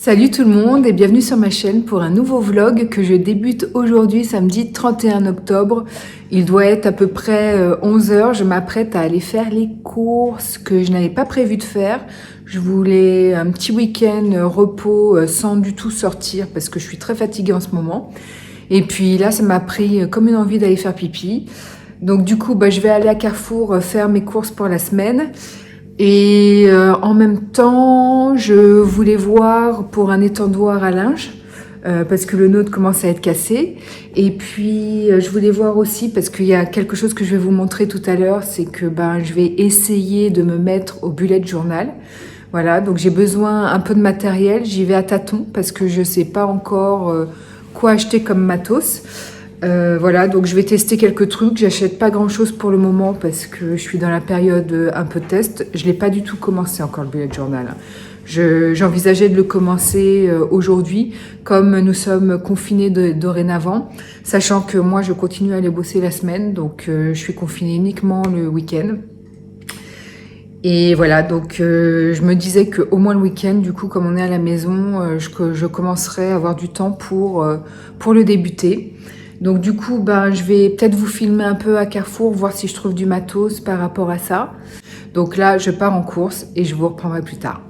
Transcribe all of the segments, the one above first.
Salut tout le monde et bienvenue sur ma chaîne pour un nouveau vlog que je débute aujourd'hui, samedi 31 octobre. Il doit être à peu près 11 h. Je m'apprête à aller faire les courses que je n'avais pas prévu de faire. Je voulais un petit week-end repos sans du tout sortir parce que je suis très fatiguée en ce moment. Et puis là, ça m'a pris comme une envie d'aller faire pipi. Donc du coup, je vais aller à Carrefour faire mes courses pour la semaine. Et en même temps, je voulais voir pour un étendoir à linge, parce que le nôtre commence à être cassé. Et puis, je voulais voir aussi, parce qu'il y a quelque chose que je vais vous montrer tout à l'heure, c'est que je vais essayer de me mettre au bullet journal. Voilà, donc j'ai besoin un peu de matériel. J'y vais à tâtons, parce que je ne sais pas encore quoi acheter comme matos. Voilà, donc je vais tester quelques trucs. J'achète pas grand chose pour le moment parce que je suis dans la période un peu test. Je l'ai pas du tout commencé encore le bullet journal. J'envisageais de le commencer aujourd'hui, comme nous sommes confinés dorénavant, sachant que moi je continue à aller bosser la semaine, donc je suis confinée uniquement le week-end. Et voilà, donc je me disais qu'au moins le week-end, du coup, comme on est à la maison, je commencerai à avoir du temps pour le débuter. Donc du coup, je vais peut-être vous filmer un peu à Carrefour, voir si je trouve du matos par rapport à ça. Donc là, je pars en course et je vous reprendrai plus tard.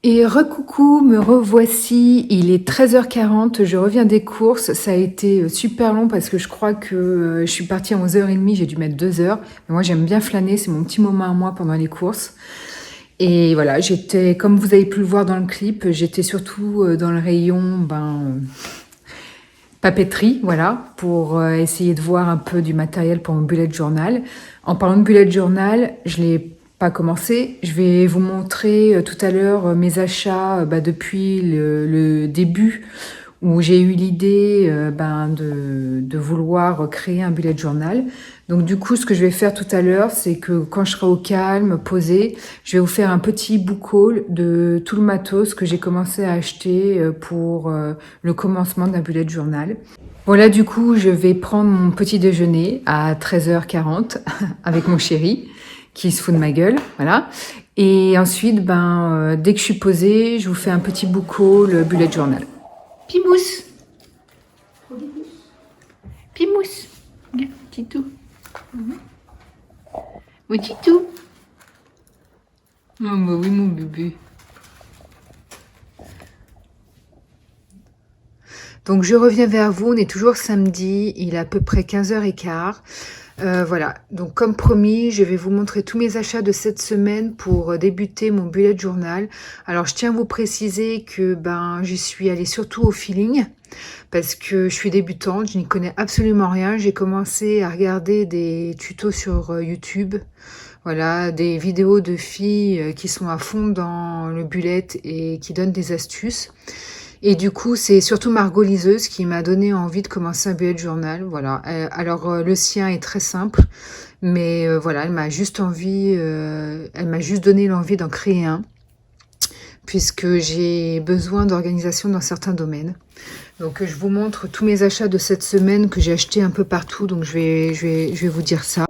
Et recoucou, me revoici, il est 13h40, je reviens des courses, ça a été super long parce que je crois que je suis partie à 11h30, j'ai dû mettre 2 heures. Mais moi j'aime bien flâner, c'est mon petit moment à moi pendant les courses. Et voilà, j'étais, comme vous avez pu le voir dans le clip, j'étais surtout dans le rayon papeterie, voilà, pour essayer de voir un peu du matériel pour mon bullet journal. En parlant de bullet journal, je l'ai pas commencé. Je vais vous montrer tout à l'heure mes achats depuis le début où j'ai eu l'idée de vouloir créer un bullet journal. Donc du coup, ce que je vais faire tout à l'heure, c'est que quand je serai au calme, posée, je vais vous faire un petit book haul de tout le matos que j'ai commencé à acheter pour le commencement d'un bullet journal. Voilà, du coup, je vais prendre mon petit déjeuner à 13h40 avec mon chéri qui se fout de ma gueule, voilà. Et ensuite, dès que je suis posée, je vous fais un petit book haul bullet journal. Pimousse. Pimousse. Regarde, Titou. Mon Titou. Oh, oui, mon bébé. Donc, je reviens vers vous. On est toujours samedi. Il est à peu près 15h15. Voilà, donc comme promis, je vais vous montrer tous mes achats de cette semaine pour débuter mon bullet journal. Alors, je tiens à vous préciser que j'y suis allée surtout au feeling parce que je suis débutante, je n'y connais absolument rien. J'ai commencé à regarder des tutos sur YouTube, voilà, des vidéos de filles qui sont à fond dans le bullet et qui donnent des astuces. Et du coup, c'est surtout Margot Liseuse qui m'a donné envie de commencer un bullet journal. Voilà. Alors, le sien est très simple, mais voilà, elle m'a juste donné l'envie d'en créer un, puisque j'ai besoin d'organisation dans certains domaines. Donc, je vous montre tous mes achats de cette semaine que j'ai achetés un peu partout. Donc, je vais vous dire ça.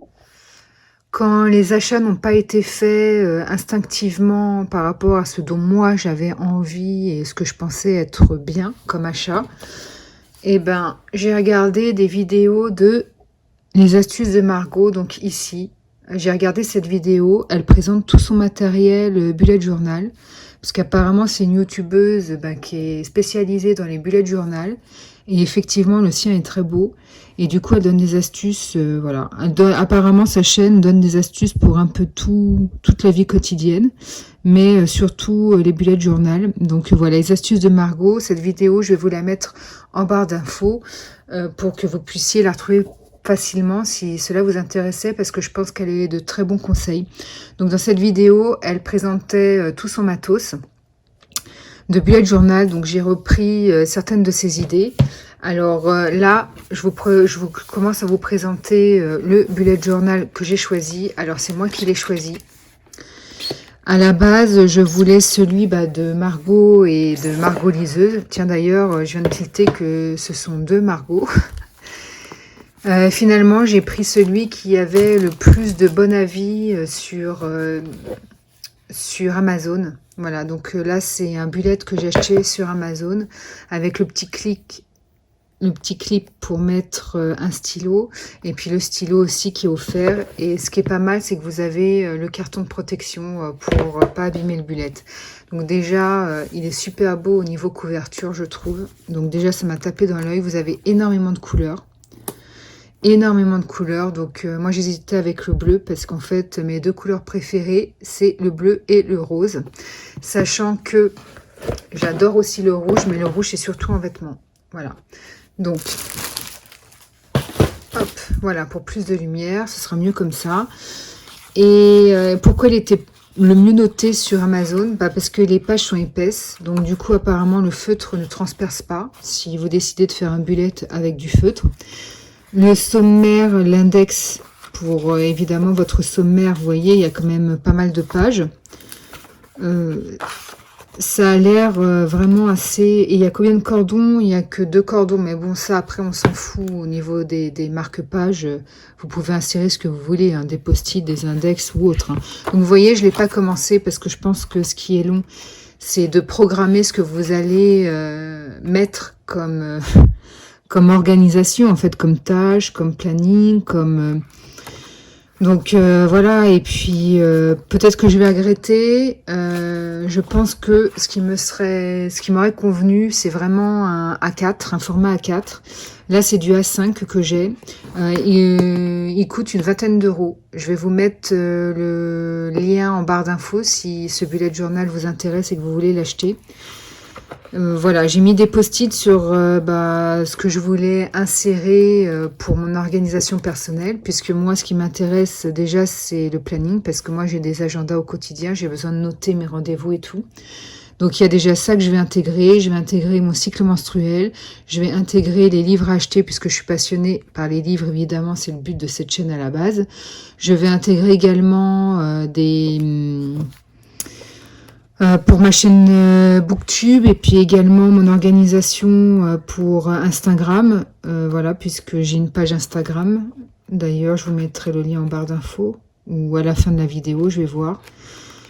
quand les achats n'ont pas été faits instinctivement par rapport à ce dont moi j'avais envie et ce que je pensais être bien comme achat, eh ben, j'ai regardé des vidéos de les astuces de Margot, donc ici. J'ai regardé cette vidéo, elle présente tout son matériel bullet journal, parce qu'apparemment c'est une youtubeuse qui est spécialisée dans les bullet journal, et effectivement le sien est très beau, et du coup elle donne des astuces, voilà. Apparemment sa chaîne donne des astuces pour un peu toute la vie quotidienne, mais surtout les bullet journal. Donc voilà, les astuces de Margot, cette vidéo je vais vous la mettre en barre d'infos, pour que vous puissiez la retrouver facilement si cela vous intéressait, parce que je pense qu'elle est de très bons conseils. Donc dans cette vidéo, elle présentait tout son matos de bullet journal, donc j'ai repris certaines de ses idées. Alors là, je vous commence à vous présenter le bullet journal que j'ai choisi. Alors c'est moi qui l'ai choisi. À la base, je voulais celui de Margot et de Margot liseuse. Tiens d'ailleurs, je viens de tilter que ce sont deux Margot. Finalement, j'ai pris celui qui avait le plus de bon avis sur Amazon. Voilà, donc là, c'est un bullet que j'ai acheté sur Amazon avec le petit clip pour mettre un stylo, et puis le stylo aussi qui est offert. Et ce qui est pas mal, c'est que vous avez le carton de protection pour pas abîmer le bullet. Donc déjà, il est super beau au niveau couverture, je trouve. Donc déjà, ça m'a tapé dans l'œil. Vous avez énormément de couleurs. Donc moi j'hésitais avec le bleu, parce qu'en fait mes deux couleurs préférées c'est le bleu et le rose, sachant que j'adore aussi le rouge, mais le rouge c'est surtout en vêtements. Voilà, donc hop, voilà, pour plus de lumière, ce sera mieux comme ça. Et pourquoi il était le mieux noté sur Amazon? Parce que les pages sont épaisses, donc du coup apparemment le feutre ne transperce pas si vous décidez de faire un bullet avec du feutre. Le sommaire, l'index pour évidemment votre sommaire, vous voyez, il y a quand même pas mal de pages. Ça a l'air vraiment assez... Et il y a combien de cordons? Il n'y a que 2 cordons, mais bon, ça après on s'en fout au niveau des marque-pages. Vous pouvez insérer ce que vous voulez, des post-it, des index ou autre. Donc vous voyez, je ne l'ai pas commencé parce que je pense que ce qui est long, c'est de programmer ce que vous allez mettre comme organisation, en fait, comme tâche, comme planning, comme... Donc voilà, et puis peut-être que je vais regretter. Je pense que ce qui m'aurait convenu, c'est vraiment un A4, un format A4. Là, c'est du A5 que j'ai. Il coûte une vingtaine d'euros. Je vais vous mettre le lien en barre d'infos si ce bullet journal vous intéresse et que vous voulez l'acheter. Voilà, j'ai mis des post-it sur ce que je voulais insérer pour mon organisation personnelle, puisque moi, ce qui m'intéresse déjà, c'est le planning, parce que moi, j'ai des agendas au quotidien, j'ai besoin de noter mes rendez-vous et tout. Donc, il y a déjà ça que je vais intégrer. Je vais intégrer mon cycle menstruel, je vais intégrer les livres à acheter, puisque je suis passionnée par les livres, évidemment, c'est le but de cette chaîne à la base. Je vais intégrer également pour ma chaîne Booktube, et puis également mon organisation pour Instagram, voilà, puisque j'ai une page Instagram. D'ailleurs, je vous mettrai le lien en barre d'infos ou à la fin de la vidéo, je vais voir.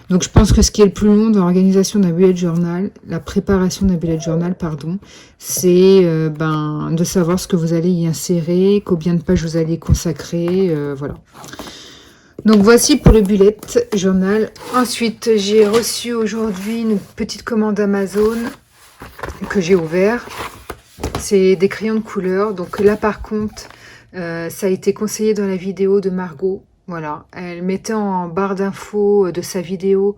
Donc je pense que ce qui est le plus long dans l'organisation d'un bullet journal, la préparation d'un bullet journal, pardon, c'est de savoir ce que vous allez y insérer, combien de pages vous allez consacrer, voilà. Donc voici pour le bullet journal. Ensuite, j'ai reçu aujourd'hui une petite commande Amazon que j'ai ouvert. C'est des crayons de couleur. Donc là par contre, ça a été conseillé dans la vidéo de Margot. Voilà, elle mettait en barre d'infos de sa vidéo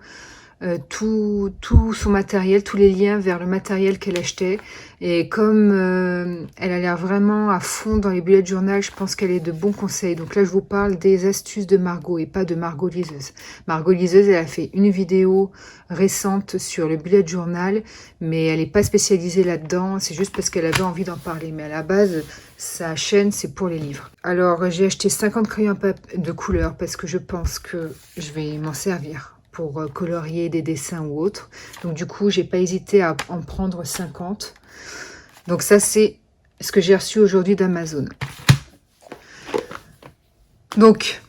tout son matériel, tous les liens vers le matériel qu'elle achetait. Et comme elle a l'air vraiment à fond dans les bullet journal, je pense qu'elle est de bons conseils. Donc là, je vous parle des astuces de Margot et pas de Margot liseuse. Margot liseuse, elle a fait une vidéo récente sur le bullet journal, mais elle n'est pas spécialisée là-dedans. C'est juste parce qu'elle avait envie d'en parler. Mais à la base, sa chaîne, c'est pour les livres. Alors, j'ai acheté 50 crayons de couleur parce que je pense que je vais m'en servir pour colorier des dessins ou autre. Donc du coup, j'ai pas hésité à en prendre 50. Donc ça, c'est ce que j'ai reçu aujourd'hui d'Amazon. Donc,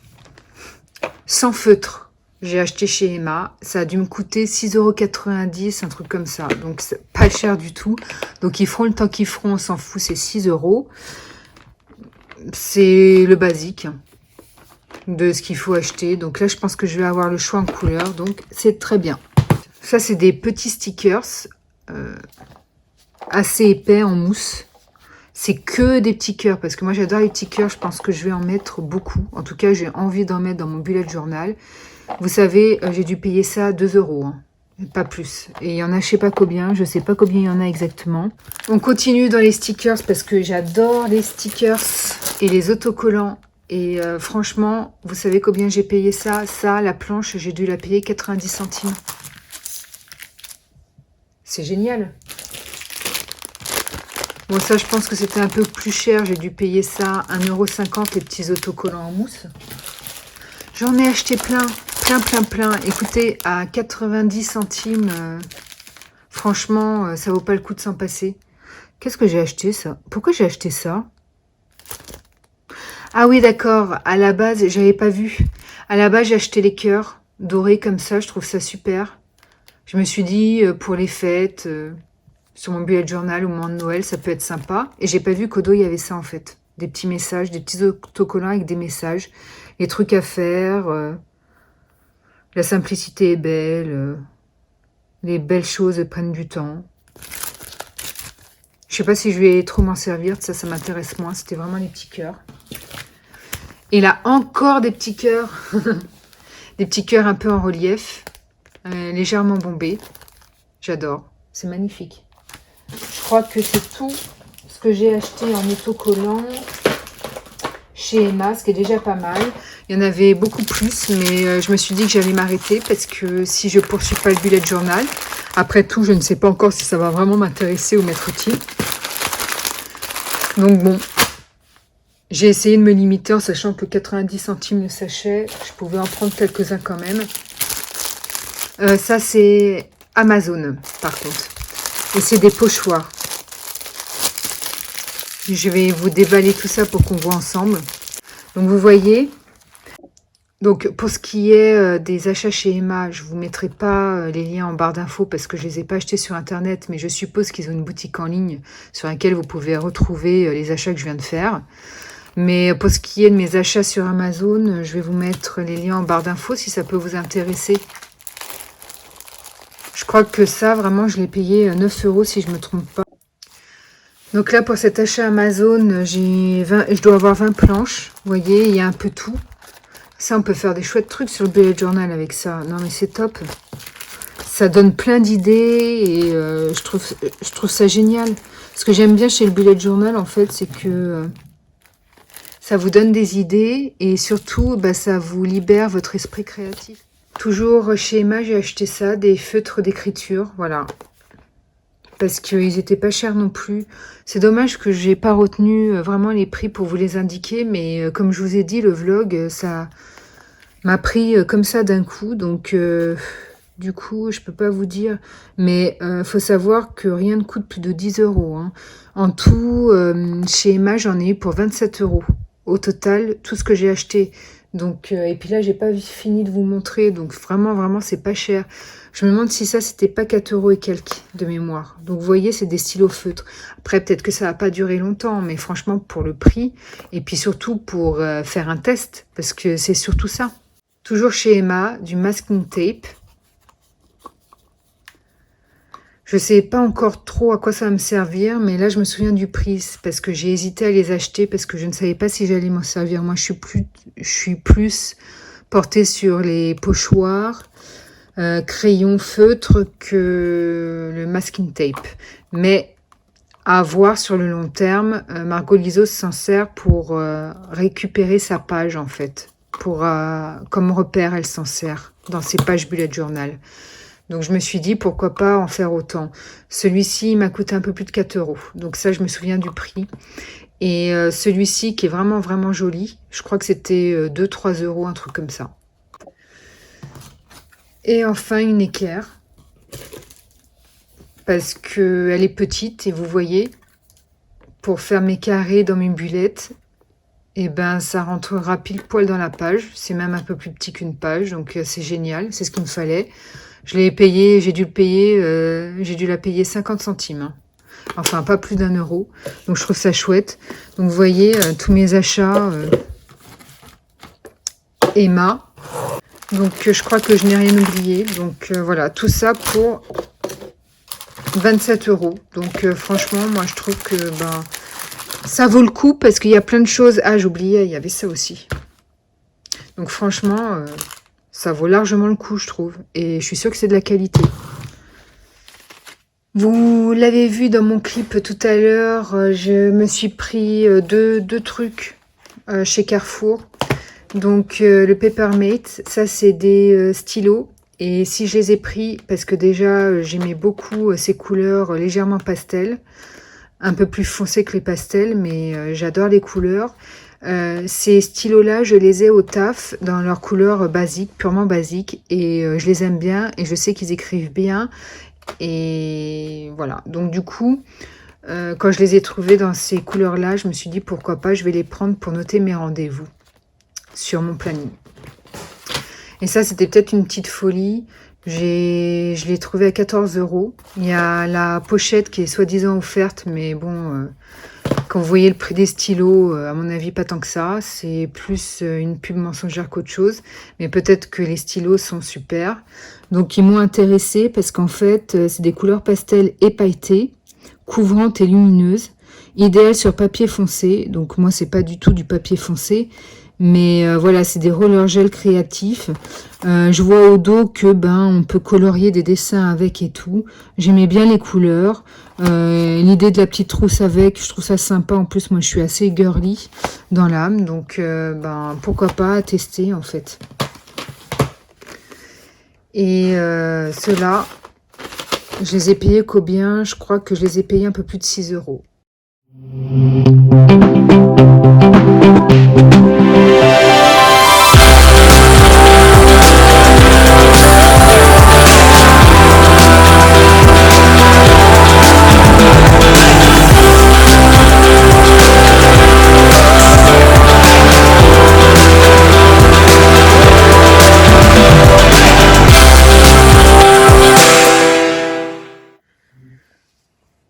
sans feutre. J'ai acheté chez Emma. Ça a dû me coûter 6,90 €, un truc comme ça. Donc, c'est pas cher du tout. Donc, ils feront le temps qu'ils feront, on s'en fout, c'est 6 €. C'est le basique de ce qu'il faut acheter. Donc là, je pense que je vais avoir le choix en couleur. Donc, c'est très bien. Ça, c'est des petits stickers assez épais en mousse. C'est que des petits cœurs, parce que moi, j'adore les petits cœurs. Je pense que je vais en mettre beaucoup. En tout cas, j'ai envie d'en mettre dans mon bullet journal. Vous savez, j'ai dû payer ça 2 €, hein, pas plus. Et il y en a, je sais pas combien, je sais pas combien il y en a exactement. On continue dans les stickers parce que j'adore les stickers et les autocollants. Et franchement, vous savez combien j'ai payé ça? Ça, la planche, j'ai dû la payer 90 centimes. C'est génial. Bon, ça, je pense que c'était un peu plus cher. J'ai dû payer ça 1,50 € les petits autocollants en mousse. J'en ai acheté plein. Plein. Écoutez, à 90 centimes, franchement, ça vaut pas le coup de s'en passer. Qu'est-ce que j'ai acheté, ça? Pourquoi j'ai acheté ça? Ah oui, d'accord. À la base, j'avais pas vu. À la base, j'ai acheté les cœurs dorés comme ça. Je trouve ça super. Je me suis dit, pour les fêtes, sur mon bullet journal au moment de Noël, ça peut être sympa. Et j'ai pas vu qu'au dos, il y avait ça, en fait. Des petits messages, des petits autocollants avec des messages. Les trucs à faire... La simplicité est belle, les belles choses prennent du temps. Je sais pas si je vais trop m'en servir, ça m'intéresse moins, c'était vraiment les petits cœurs. Et là, encore des petits cœurs, des petits cœurs un peu en relief, légèrement bombés. J'adore, c'est magnifique. Je crois que c'est tout ce que j'ai acheté en autocollant chez Emma, ce qui est déjà pas mal. Il y en avait beaucoup plus, mais je me suis dit que j'allais m'arrêter parce que si je poursuis pas le bullet journal, après tout, je ne sais pas encore si ça va vraiment m'intéresser ou m'être utile. Donc bon, j'ai essayé de me limiter en sachant que 90 centimes le sachet, je pouvais en prendre quelques-uns quand même. Ça, c'est Amazon, par contre. Et c'est des pochoirs. Je vais vous déballer tout ça pour qu'on voit ensemble. Donc vous voyez, donc pour ce qui est des achats chez Emma, je vous mettrai pas les liens en barre d'infos parce que je les ai pas achetés sur internet, mais je suppose qu'ils ont une boutique en ligne sur laquelle vous pouvez retrouver les achats que je viens de faire. Mais pour ce qui est de mes achats sur Amazon, je vais vous mettre les liens en barre d'infos si ça peut vous intéresser. Je crois que ça, vraiment, je l'ai payé 9 € si je me trompe pas. Donc là, pour cet achat Amazon, je dois avoir 20 planches. Vous voyez, il y a un peu tout. Ça, on peut faire des chouettes trucs sur le bullet journal avec ça. Non, mais c'est top. Ça donne plein d'idées et je trouve ça génial. Ce que j'aime bien chez le bullet journal, en fait, c'est que ça vous donne des idées et surtout, bah, ça vous libère votre esprit créatif. Toujours chez Emma, j'ai acheté ça, des feutres d'écriture, voilà. Parce qu'ils n'étaient pas chers non plus. C'est dommage que j'ai pas retenu vraiment les prix pour vous les indiquer, mais comme je vous ai dit, le vlog, ça m'a pris comme ça d'un coup, donc du coup, je peux pas vous dire. Mais faut savoir que rien ne coûte plus de 10 €. Hein. En tout, chez Emma, j'en ai eu pour 27 € au total, tout ce que j'ai acheté. Donc, et puis là, j'ai pas fini de vous montrer, donc vraiment, c'est pas cher. Je me demande si ça, c'était pas 4 € et quelques de mémoire. Donc, vous voyez, c'est des stylos feutres. Après, peut-être que ça va pas durer longtemps, mais franchement, pour le prix, et puis surtout pour faire un test, parce que c'est surtout ça. Toujours chez Emma, du masking tape. Je sais pas encore trop à quoi ça va me servir, mais là, je me souviens du prix, parce que j'ai hésité à les acheter, parce que je ne savais pas si j'allais m'en servir. Moi, je suis plus portée sur les pochoirs, crayons feutres que le masking tape. Mais à voir sur le long terme, Margot Liso s'en sert pour récupérer sa page, en fait. Comme repère, elle s'en sert dans ses pages bullet journal. Donc, je me suis dit, pourquoi pas en faire autant. Celui-ci, il m'a coûté un peu plus de 4 €. Donc, ça, je me souviens du prix. Et celui-ci, qui est vraiment joli, je crois que c'était 2-3 €, un truc comme ça. Et enfin, une équerre. Parce qu'elle est petite, et vous voyez, pour faire mes carrés dans mes bulettes, et ben ça rentrera pile poil dans la page. C'est même un peu plus petit qu'une page, donc c'est génial, c'est ce qu'il me fallait. Je l'ai payé, j'ai dû la payer 50 centimes. Hein. Enfin, pas plus d'1 €. Donc je trouve ça chouette. Donc vous voyez, tous mes achats Emma. Donc je crois que je n'ai rien oublié. Donc voilà, tout ça pour 27 €. Donc franchement, moi je trouve que ça vaut le coup parce qu'il y a plein de choses. Ah, j'oubliais, il y avait ça aussi. Donc franchement, ça vaut largement le coup, je trouve. Et je suis sûre que c'est de la qualité. Vous l'avez vu dans mon clip tout à l'heure, je me suis pris deux trucs chez Carrefour. Donc le Papermate, ça c'est des stylos. Et si je les ai pris, parce que déjà j'aimais beaucoup ces couleurs légèrement pastel, un peu plus foncées que les pastels, mais j'adore les couleurs. Ces stylos-là, je les ai au taf dans leur couleur basique, purement basique. Et je les aime bien et je sais qu'ils écrivent bien. Et voilà, donc du coup, quand je les ai trouvés dans ces couleurs-là, je me suis dit pourquoi pas, je vais les prendre pour noter mes rendez-vous sur mon planning. Et ça, c'était peut-être une petite folie. Je l'ai trouvé à 14 €. Il y a la pochette qui est soi-disant offerte, mais bon, quand vous voyez le prix des stylos, à mon avis, pas tant que ça. C'est plus une pub mensongère qu'autre chose. Mais peut-être que les stylos sont super. Donc, ils m'ont intéressée parce qu'en fait, c'est des couleurs pastel et pailletées, couvrantes et lumineuses, idéales sur papier foncé. Donc, moi, c'est pas du tout du papier foncé. Mais voilà, c'est des roller gel créatifs. Je vois au dos que on peut colorier des dessins avec et tout. J'aimais bien les couleurs. L'idée de la petite trousse avec, je trouve ça sympa. En plus, moi, je suis assez girly dans l'âme. Donc, pourquoi pas tester, en fait. Et ceux-là, je les ai payés combien? Je crois que je les ai payés un peu plus de 6 €.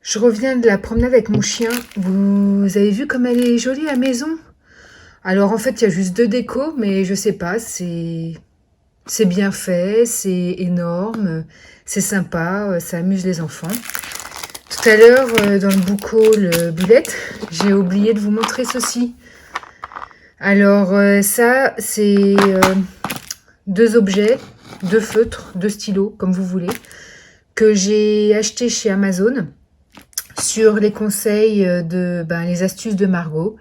Je reviens de la promenade avec mon chien. Vous avez vu comme elle est jolie la maison? Alors en fait, il y a juste 2 décos, mais je sais pas, c'est bien fait, c'est énorme, c'est sympa, ça amuse les enfants. Tout à l'heure, dans le book haul Bulette, j'ai oublié de vous montrer ceci. Alors ça, c'est 2 objets, 2 feutres, 2 stylos, comme vous voulez, que j'ai acheté chez Amazon sur les conseils de les astuces de Margot.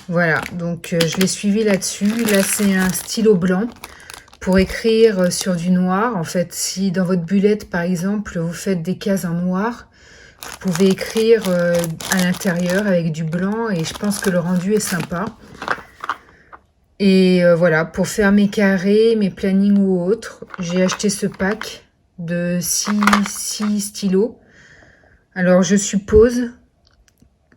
Voilà, donc je l'ai suivi là-dessus. Là, c'est un stylo blanc pour écrire sur du noir. En fait, si dans votre bulette, par exemple, vous faites des cases en noir, vous pouvez écrire à l'intérieur avec du blanc et je pense que le rendu est sympa. Et voilà, pour faire mes carrés, mes plannings ou autres, j'ai acheté ce pack de 6 stylos. Alors, je suppose...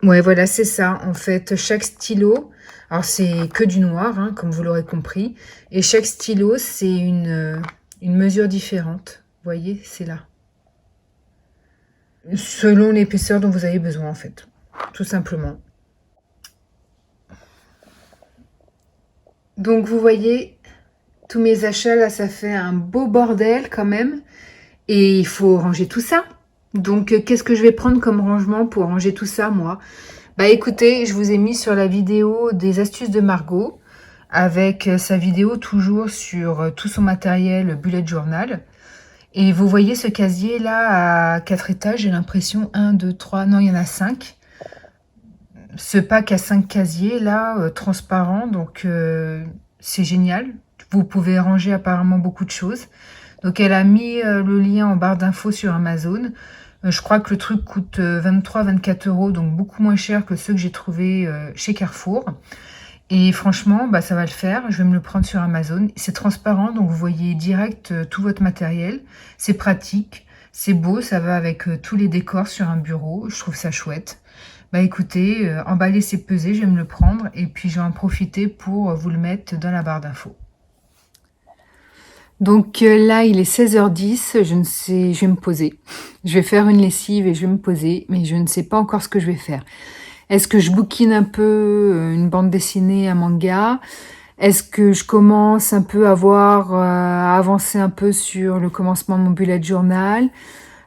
Ouais, voilà, c'est ça. En fait, chaque stylo... Alors, c'est que du noir, hein, comme vous l'aurez compris. Et chaque stylo, c'est une mesure différente. Vous voyez, c'est là. Selon l'épaisseur dont vous avez besoin, en fait. Tout simplement. Donc, vous voyez, tous mes achats, là, ça fait un beau bordel quand même. Et il faut ranger tout ça. Donc, qu'est-ce que je vais prendre comme rangement pour ranger tout ça, moi? Bah écoutez, je vous ai mis sur la vidéo des astuces de Margot, avec sa vidéo toujours sur tout son matériel bullet journal. Et vous voyez ce casier là à 4 étages, j'ai l'impression, 1, 2, 3, non il y en a 5. Ce pack à 5 casiers là, transparent, donc c'est génial. Vous pouvez ranger apparemment beaucoup de choses. Donc elle a mis le lien en barre d'infos sur Amazon. Je crois que le truc coûte 23-24 €, donc beaucoup moins cher que ceux que j'ai trouvés chez Carrefour. Et franchement, ça va le faire. Je vais me le prendre sur Amazon. C'est transparent, donc vous voyez direct tout votre matériel. C'est pratique, c'est beau, ça va avec tous les décors sur un bureau. Je trouve ça chouette. Bah écoutez, emballé c'est pesé, je vais me le prendre et puis je vais en profiter pour vous le mettre dans la barre d'infos. Donc là, il est 16h10, je ne sais je vais me poser. Je vais faire une lessive et je vais me poser, mais je ne sais pas encore ce que je vais faire. Est-ce que je bouquine un peu, une bande dessinée, un manga? Est-ce que je commence un peu à voir, à avancer un peu sur le commencement de mon bullet journal?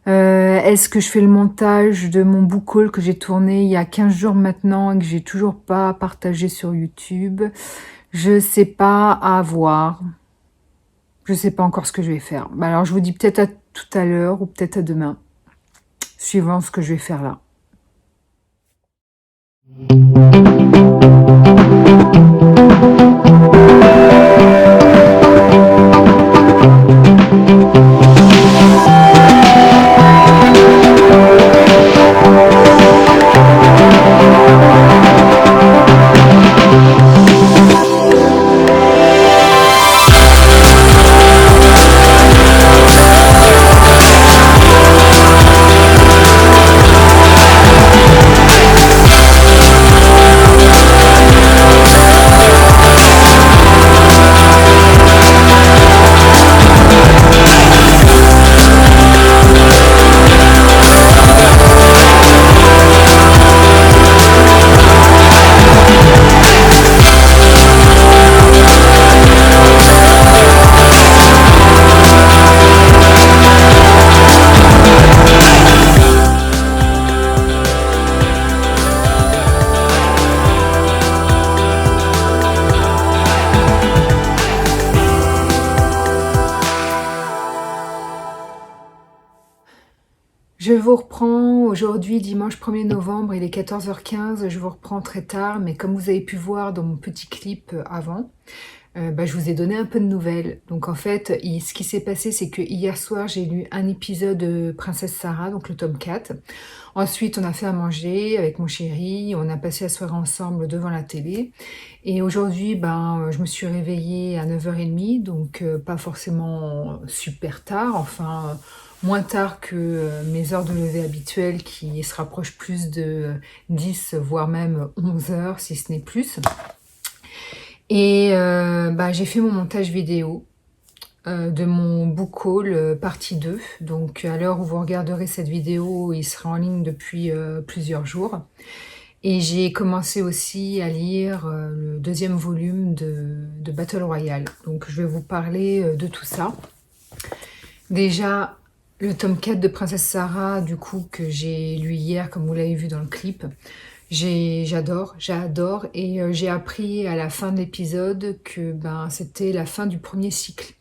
Est-ce que je fais le montage de mon book haul que j'ai tourné il y a 15 jours maintenant et que j'ai toujours pas partagé sur YouTube? Je sais pas, à voir. Je sais pas encore ce que je vais faire. Bah alors je vous dis peut-être à tout à l'heure ou peut-être à demain, suivant ce que je vais faire là. Je vous reprends aujourd'hui, dimanche 1er novembre, il est 14h15, je vous reprends très tard, mais comme vous avez pu voir dans mon petit clip avant, bah, je vous ai donné un peu de nouvelles. Donc en fait, ce qui s'est passé, c'est que hier soir, j'ai lu un épisode de Princesse Sarah, donc le tome 4. Ensuite, on a fait à manger avec mon chéri, on a passé la soirée ensemble devant la télé. Et aujourd'hui, ben, je me suis réveillée à 9h30, donc pas forcément super tard, enfin moins tard que mes heures de lever habituelles qui se rapprochent plus de 10, voire même 11 heures, si ce n'est plus. Et bah, j'ai fait mon montage vidéo de mon book haul partie 2. Donc à l'heure où vous regarderez cette vidéo, il sera en ligne depuis plusieurs jours. Et j'ai commencé aussi à lire le deuxième volume de Battle Royale. Donc je vais vous parler de tout ça. Déjà, le tome 4 de Princesse Sarah, du coup, que j'ai lu hier, comme vous l'avez vu dans le clip, j'adore, et j'ai appris à la fin de l'épisode que ben, c'était la fin du premier cycle.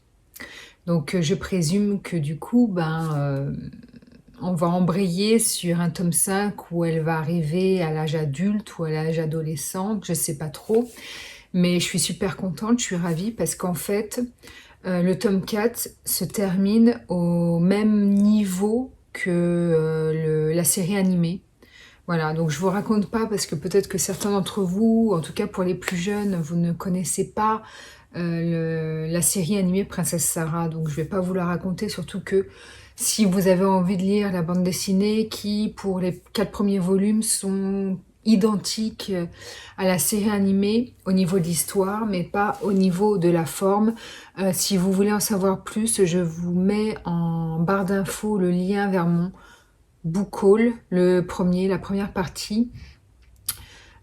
Donc je présume que du coup, ben, on va embrayer sur un tome 5 où elle va arriver à l'âge adulte ou à l'âge adolescent, je sais pas trop. Mais je suis super contente, je suis ravie parce qu'en fait, le tome 4 se termine au même niveau que la série animée. Voilà, donc je vous raconte pas parce que peut-être que certains d'entre vous, en tout cas pour les plus jeunes, vous ne connaissez pas la série animée Princesse Sarah, donc je vais pas vous la raconter, surtout que si vous avez envie de lire la bande dessinée qui, pour les 4 premiers volumes, sont identiques à la série animée au niveau de l'histoire, mais pas au niveau de la forme. Si vous voulez en savoir plus, je vous mets en barre d'infos le lien vers mon book haul, la première partie,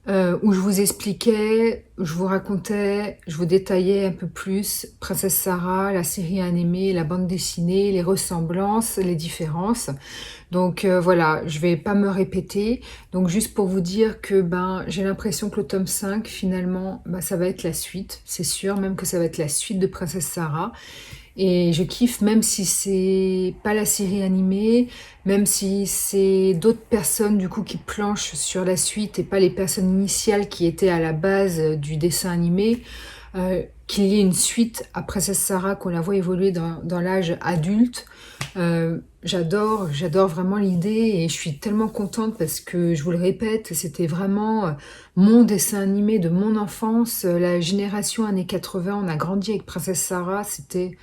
où je vous expliquais, je vous racontais, je vous détaillais un peu plus Princesse Sarah, la série animée, la bande dessinée, les ressemblances, les différences. Donc voilà, je vais pas me répéter. Donc juste pour vous dire que ben j'ai l'impression que le tome 5 finalement, ben, ça va être la suite, c'est sûr, même que ça va être la suite de Princesse Sarah. Et je kiffe même si c'est pas la série animée, même si c'est d'autres personnes du coup qui planchent sur la suite et pas les personnes initiales qui étaient à la base du dessin animé, qu'il y ait une suite à Princesse Sarah, qu'on la voit évoluer dans l'âge adulte. J'adore vraiment l'idée et je suis tellement contente parce que, je vous le répète, c'était vraiment mon dessin animé de mon enfance, la génération années 80, on a grandi avec Princesse Sarah, c'était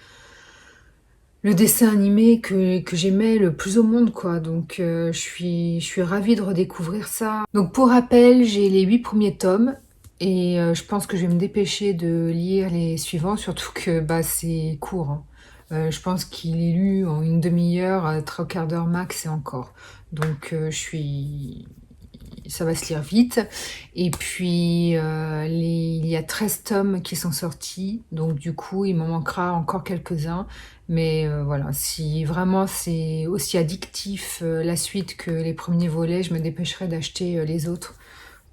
le dessin animé que j'aimais le plus au monde, quoi. Donc je suis ravie de redécouvrir ça. Donc pour rappel, j'ai les 8 premiers tomes et je pense que je vais me dépêcher de lire les suivants, surtout que bah, c'est court, hein. Je pense qu'il est lu en une demi-heure, trois quarts d'heure max et encore. Donc ça va se lire vite. Et puis, il y a 13 tomes qui sont sortis, donc du coup, il m'en manquera encore quelques-uns. Mais voilà, si vraiment c'est aussi addictif la suite que les premiers volets, je me dépêcherai d'acheter les autres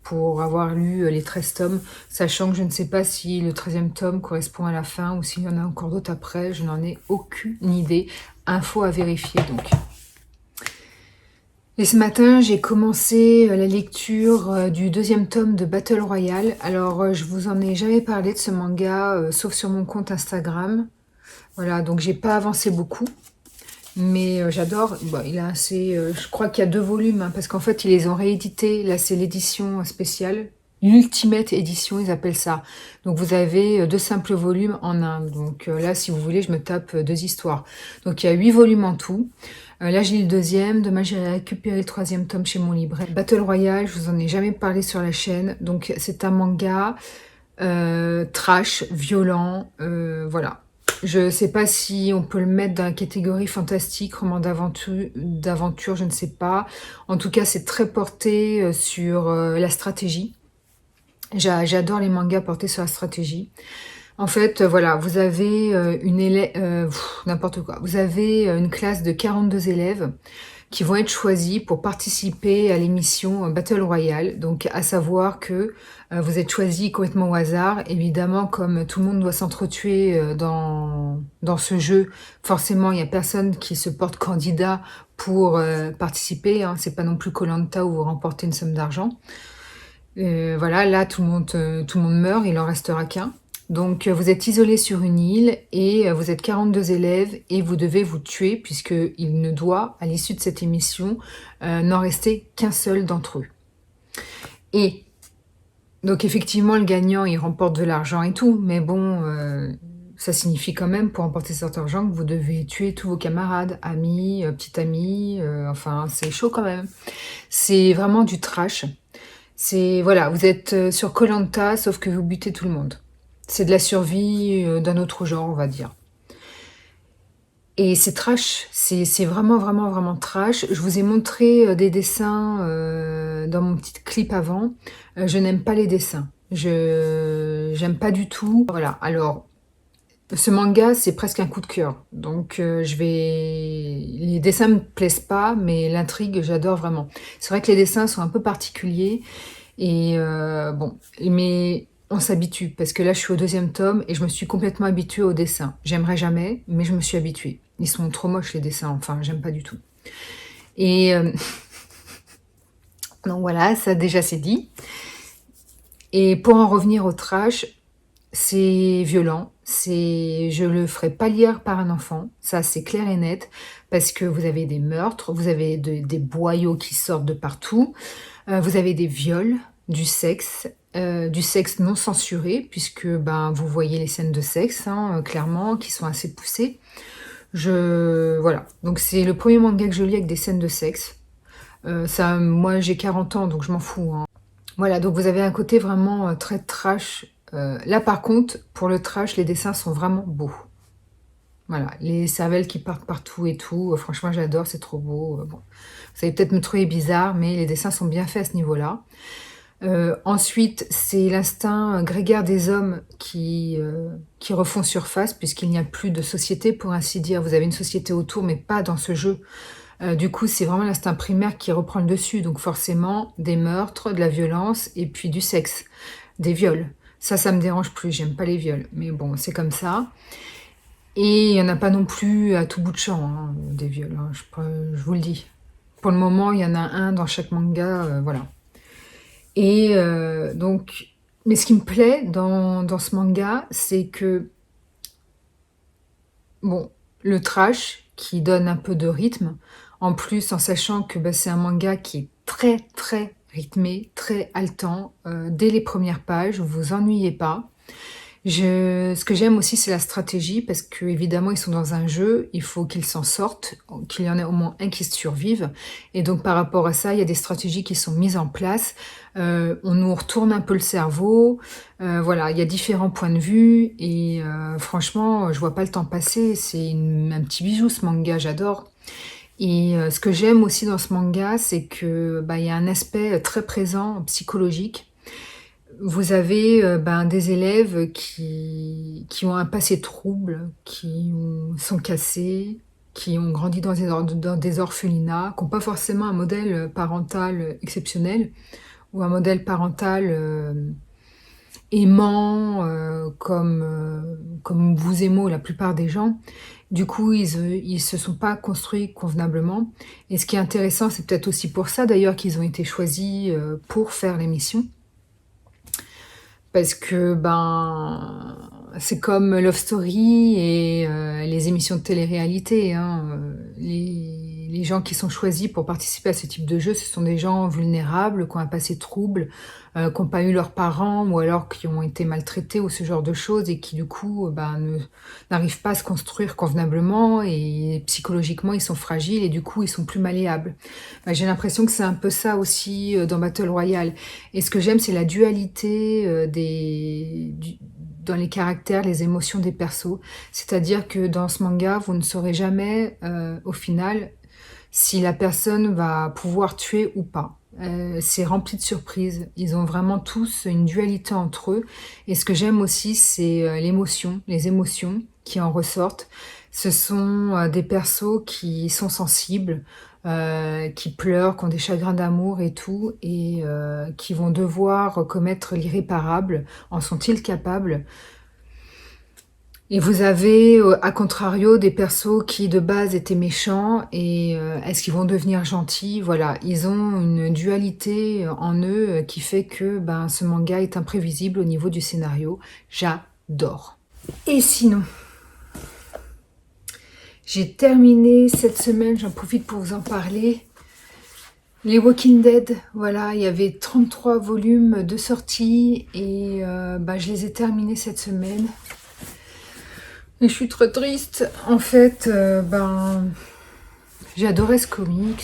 pour avoir lu les 13 tomes, sachant que je ne sais pas si le 13e tome correspond à la fin ou s'il y en a encore d'autres après, je n'en ai aucune idée. Info à vérifier donc. Et ce matin, j'ai commencé la lecture du 2e tome de Battle Royale. Alors, je vous en ai jamais parlé de ce manga, sauf sur mon compte Instagram. Voilà, donc j'ai pas avancé beaucoup, mais j'adore. Bon, il a assez, je crois qu'il y a 2 volumes, hein, parce qu'en fait, ils les ont réédités. Là, c'est l'édition spéciale. L'Ultimate Edition, ils appellent ça. Donc, vous avez 2 simples volumes en un. Donc là, si vous voulez, je me tape 2 histoires. Donc, il y a 8 volumes en tout. Là, j'ai lu le 2e. Demain, j'ai récupéré le 3e tome chez mon libraire. Battle Royale, je vous en ai jamais parlé sur la chaîne. Donc, c'est un manga trash, violent, voilà. Je sais pas si on peut le mettre dans la catégorie fantastique, roman d'aventure, je ne sais pas. En tout cas, c'est très porté sur la stratégie. J'adore les mangas portés sur la stratégie. En fait, voilà, vous avez n'importe quoi. Vous avez une classe de 42 élèves qui vont être choisis pour participer à l'émission Battle Royale. Donc, à savoir que vous êtes choisis complètement au hasard. Évidemment, comme tout le monde doit s'entretuer dans ce jeu, forcément, il n'y a personne qui se porte candidat pour participer, hein. C'est pas non plus koh où vous remportez une somme d'argent. Voilà, là, tout le monde meurt, il en restera qu'un. Donc, vous êtes isolé sur une île et vous êtes 42 élèves et vous devez vous tuer puisqu'il ne doit, à l'issue de cette émission, n'en rester qu'un seul d'entre eux. Et donc, effectivement, le gagnant, il remporte de l'argent et tout, mais bon, ça signifie quand même, pour remporter cet argent, que vous devez tuer tous vos camarades, amis, petits amis, enfin, c'est chaud quand même. C'est vraiment du trash. C'est, voilà, vous êtes sur koh sauf que vous butez tout le monde. C'est de la survie d'un autre genre, on va dire. Et c'est trash, c'est vraiment, vraiment, vraiment trash. Je vous ai montré des dessins dans mon petit clip avant. Je n'aime pas les dessins. J'aime pas du tout. Voilà, alors, ce manga, c'est presque un coup de cœur. Donc, les dessins me plaisent pas, mais l'intrigue, j'adore vraiment. C'est vrai que les dessins sont un peu particuliers. Et bon, mais on s'habitue, parce que là, je suis au 2e tome et je me suis complètement habituée au dessin. J'aimerais jamais, mais je me suis habituée. Ils sont trop moches, les dessins, enfin, j'aime pas du tout. Et donc voilà, ça déjà c'est dit. Et pour en revenir au trash, c'est violent. Je le ferai pas lire par un enfant, ça c'est clair et net, parce que vous avez des meurtres, vous avez des boyaux qui sortent de partout, vous avez des viols, du sexe non censuré, puisque ben, vous voyez les scènes de sexe, hein, clairement, qui sont assez poussées. Voilà, donc c'est le premier manga que je lis avec des scènes de sexe. Ça, moi j'ai 40 ans, donc je m'en fous, hein. Voilà, donc vous avez un côté vraiment très trash. Là par contre, pour le trash, les dessins sont vraiment beaux. Voilà, les cervelles qui partent partout et tout, franchement j'adore, c'est trop beau. Bon. Vous allez peut-être me trouver bizarre, mais les dessins sont bien faits à ce niveau-là. Ensuite, c'est l'instinct grégaire des hommes qui refont surface, puisqu'il n'y a plus de société, pour ainsi dire. Vous avez une société autour, mais pas dans ce jeu. Du coup, c'est vraiment l'instinct primaire qui reprend le dessus. Donc forcément, des meurtres, de la violence, et puis du sexe, des viols. Ça me dérange plus, j'aime pas les viols. Mais bon, c'est comme ça. Et il n'y en a pas non plus à tout bout de champ, hein, des viols, hein, je vous le dis. Pour le moment, il y en a un dans chaque manga, voilà. Et donc, mais ce qui me plaît dans ce manga, c'est que, bon, le trash qui donne un peu de rythme, en plus en sachant que bah, c'est un manga qui est très très rythmé, très haletant, dès les premières pages, vous vous ennuyez pas. Ce que j'aime aussi, c'est la stratégie parce que évidemment ils sont dans un jeu, il faut qu'ils s'en sortent, qu'il y en ait au moins un qui survive et donc par rapport à ça, il y a des stratégies qui sont mises en place. On nous retourne un peu le cerveau, voilà, il y a différents points de vue et franchement, je vois pas le temps passer. C'est un petit bijou ce manga, j'adore et ce que j'aime aussi dans ce manga, c'est que, bah, il y a un aspect, très présent psychologique. Vous avez, ben, des élèves qui ont un passé trouble, sont cassés, qui ont grandi dans des orphelinats, qui ont pas forcément un modèle, parental, exceptionnel ou un modèle parental, aimant, comme vous et moi ou la plupart des gens. Du coup, ils se sont pas construits convenablement et ce qui est intéressant, c'est peut-être aussi pour ça d'ailleurs qu'ils ont été choisis, pour faire l'émission. Parce que, ben, c'est comme Love Story et les émissions de télé-réalité, hein, les gens qui sont choisis pour participer à ce type de jeu, ce sont des gens vulnérables, qui ont un passé trouble, qui ont pas eu leurs parents ou alors qui ont été maltraités ou ce genre de choses et qui du coup, ben, n'arrivent pas à se construire convenablement et psychologiquement, ils sont fragiles et du coup, ils sont plus malléables. Bah, j'ai l'impression que c'est un peu ça aussi, dans Battle Royale. Et ce que j'aime, c'est la dualité dans les caractères, les émotions des persos. C'est-à-dire que dans ce manga, vous ne saurez jamais, au final, si la personne va pouvoir tuer ou pas. C'est rempli de surprises. Ils ont vraiment tous une dualité entre eux. Et ce que j'aime aussi, c'est l'émotion, les émotions qui en ressortent. Ce sont des persos qui sont sensibles, qui pleurent, qui ont des chagrins d'amour et tout, et qui vont devoir commettre l'irréparable. En sont-ils capables? Et vous avez, à contrario, des persos qui de base étaient méchants et est-ce qu'ils vont devenir gentils? Voilà, ils ont une dualité en eux qui fait que ben, ce manga est imprévisible au niveau du scénario. J'adore. Et sinon, j'ai terminé cette semaine, j'en profite pour vous en parler. Les Walking Dead, voilà, il y avait 33 volumes de sortie et bah, je les ai terminés cette semaine. Et je suis très triste. En fait, ben, j'ai adoré ce comic.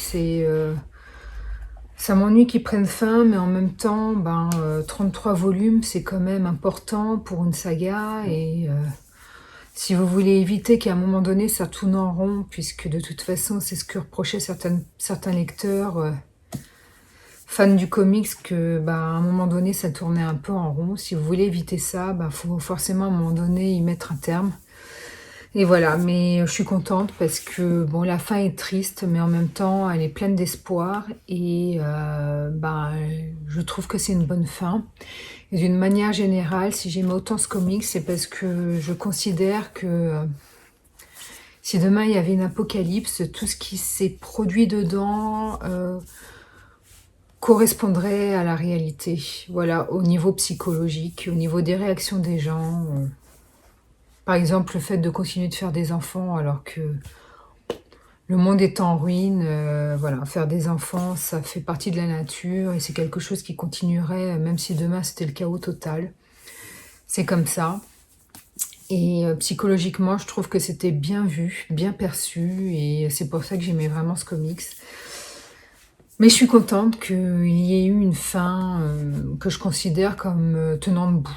Ça m'ennuie qu'ils prennent fin, mais en même temps, ben, 33 volumes, c'est quand même important pour une saga. Et si vous voulez éviter qu'à un moment donné, ça tourne en rond, puisque de toute façon, c'est ce que reprochaient certains lecteurs fans du comics, que bah, à un moment donné, ça tournait un peu en rond. Si vous voulez éviter ça, bah, faut forcément à un moment donné y mettre un terme. Et voilà, mais je suis contente parce que bon, la fin est triste, mais en même temps, elle est pleine d'espoir et ben, je trouve que c'est une bonne fin. Et d'une manière générale, si j'aime autant ce comic, c'est parce que je considère que si demain il y avait une apocalypse, tout ce qui s'est produit dedans correspondrait à la réalité. Voilà, au niveau psychologique, au niveau des réactions des gens. Par exemple, le fait de continuer de faire des enfants alors que le monde est en ruine, voilà, faire des enfants, ça fait partie de la nature et c'est quelque chose qui continuerait même si demain c'était le chaos total. C'est comme ça. Et psychologiquement, je trouve que c'était bien vu, bien perçu et c'est pour ça que j'aimais vraiment ce comics. Mais je suis contente qu'il y ait eu une fin que je considère comme tenant debout.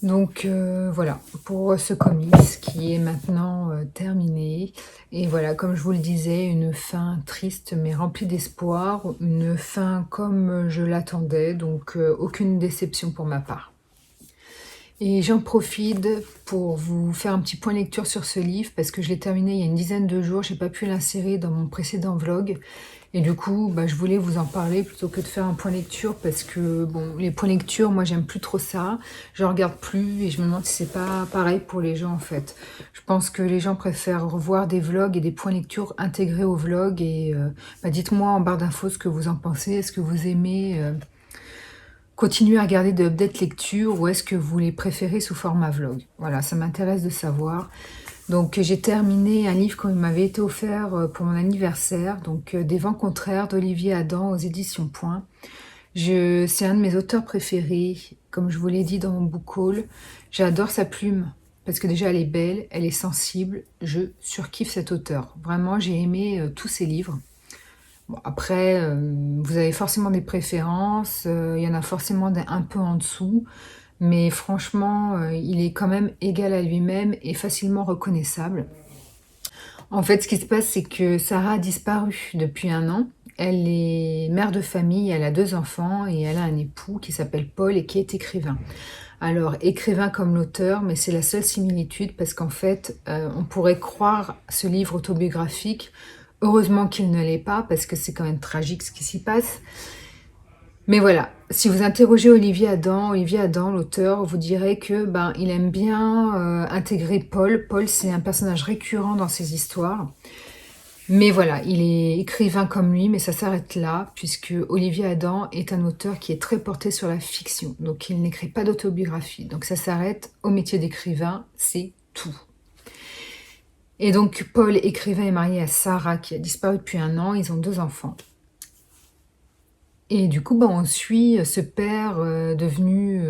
Donc voilà, pour ce comics qui est maintenant terminé. Et voilà, comme je vous le disais, une fin triste mais remplie d'espoir. Une fin comme je l'attendais, donc aucune déception pour ma part. Et j'en profite pour vous faire un petit point lecture sur ce livre parce que je l'ai terminé il y a une dizaine de jours. J'ai pas pu l'insérer dans mon précédent vlog. Et du coup, bah, je voulais vous en parler plutôt que de faire un point lecture parce que, bon, les points lecture, moi, j'aime plus trop ça. Je regarde plus et je me demande si c'est pas pareil pour les gens, en fait. Je pense que les gens préfèrent revoir des vlogs et des points lecture intégrés au vlog. Et bah, dites-moi en barre d'infos ce que vous en pensez. Est-ce que vous aimez continuer à regarder de update lecture ou est-ce que vous les préférez sous format vlog? Voilà, ça m'intéresse de savoir. Donc j'ai terminé un livre qui m'avait été offert pour mon anniversaire, donc Des vents contraires d'Olivier Adam aux éditions Point. C'est un de mes auteurs préférés, comme je vous l'ai dit dans mon book haul. J'adore sa plume, parce que déjà elle est belle, elle est sensible, je surkiffe cet auteur. Vraiment, j'ai aimé tous ses livres. Bon, après, vous avez forcément des préférences, il y en a forcément un peu en dessous, mais franchement, il est quand même égal à lui-même et facilement reconnaissable. En fait, ce qui se passe, c'est que Sarah a disparu depuis 1 an. Elle est mère de famille, elle a 2 enfants et elle a un époux qui s'appelle Paul et qui est écrivain. Alors, écrivain comme l'auteur, mais c'est la seule similitude parce qu'en fait, on pourrait croire ce livre autobiographique. Heureusement qu'il ne l'est pas parce que c'est quand même tragique ce qui s'y passe. Mais voilà, si vous interrogez Olivier Adam, l'auteur, vous direz que il aime bien intégrer Paul. Paul, c'est un personnage récurrent dans ses histoires. Mais voilà, il est écrivain comme lui, mais ça s'arrête là, puisque Olivier Adam est un auteur qui est très porté sur la fiction. Donc il n'écrit pas d'autobiographie. Donc ça s'arrête au métier d'écrivain, c'est tout. Et donc Paul, écrivain, est marié à Sarah, qui a disparu depuis 1 an. Ils ont 2 enfants. Et du coup, on suit ce père devenu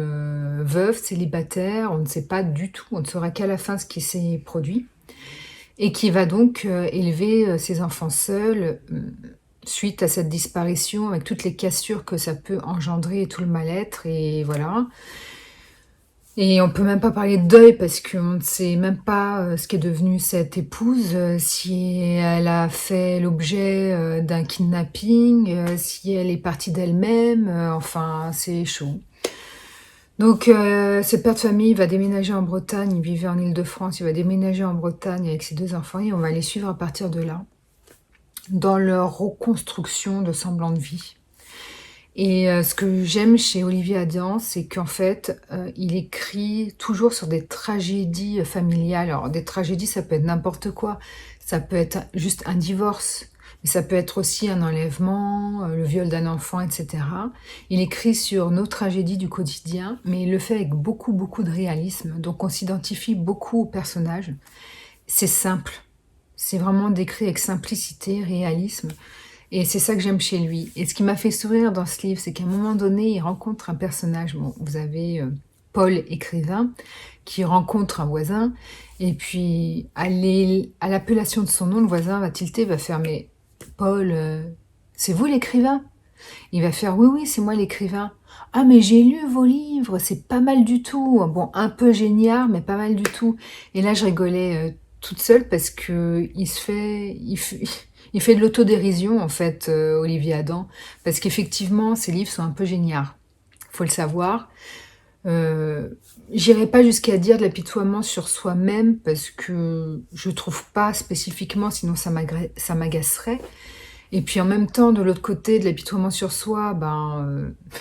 veuf, célibataire, on ne sait pas du tout, on ne saura qu'à la fin ce qui s'est produit, et qui va donc élever ses enfants seuls suite à cette disparition, avec toutes les cassures que ça peut engendrer et tout le mal-être, et voilà. Et on peut même pas parler de deuil parce qu'on ne sait même pas ce qu'est devenu cette épouse, si elle a fait l'objet d'un kidnapping, si elle est partie d'elle-même, enfin c'est chaud. Donc ce père de famille va déménager en Bretagne, il vivait en Île-de-France, il va déménager en Bretagne avec ses 2 enfants et on va les suivre à partir de là, dans leur reconstruction de semblant de vie. Et ce que j'aime chez Olivier Adam, c'est qu'en fait, il écrit toujours sur des tragédies familiales. Alors des tragédies, ça peut être n'importe quoi. Ça peut être juste un divorce, mais ça peut être aussi un enlèvement, le viol d'un enfant, etc. Il écrit sur nos tragédies du quotidien, mais il le fait avec beaucoup, beaucoup de réalisme. Donc on s'identifie beaucoup aux personnages. C'est simple. C'est vraiment décrit avec simplicité, réalisme. Et c'est ça que j'aime chez lui. Et ce qui m'a fait sourire dans ce livre, c'est qu'à un moment donné, il rencontre un personnage. Bon, vous avez Paul, écrivain, qui rencontre un voisin. Et puis, à l'appellation de son nom, le voisin va tilter, va faire « Mais Paul, c'est vous l'écrivain ?» Il va faire « Oui, oui, c'est moi l'écrivain. »« Ah, mais j'ai lu vos livres, c'est pas mal du tout. » Bon, un peu génial, mais pas mal du tout. Et là, je rigolais toute seule parce que il fait de l'autodérision, en fait, Olivier Adam, parce qu'effectivement, ses livres sont un peu géniards. Faut le savoir. J'irai pas jusqu'à dire de l'apitoiement sur soi-même, parce que je trouve pas spécifiquement, sinon ça m'agacerait. Et puis en même temps, de l'autre côté, de l'apitoiement sur soi,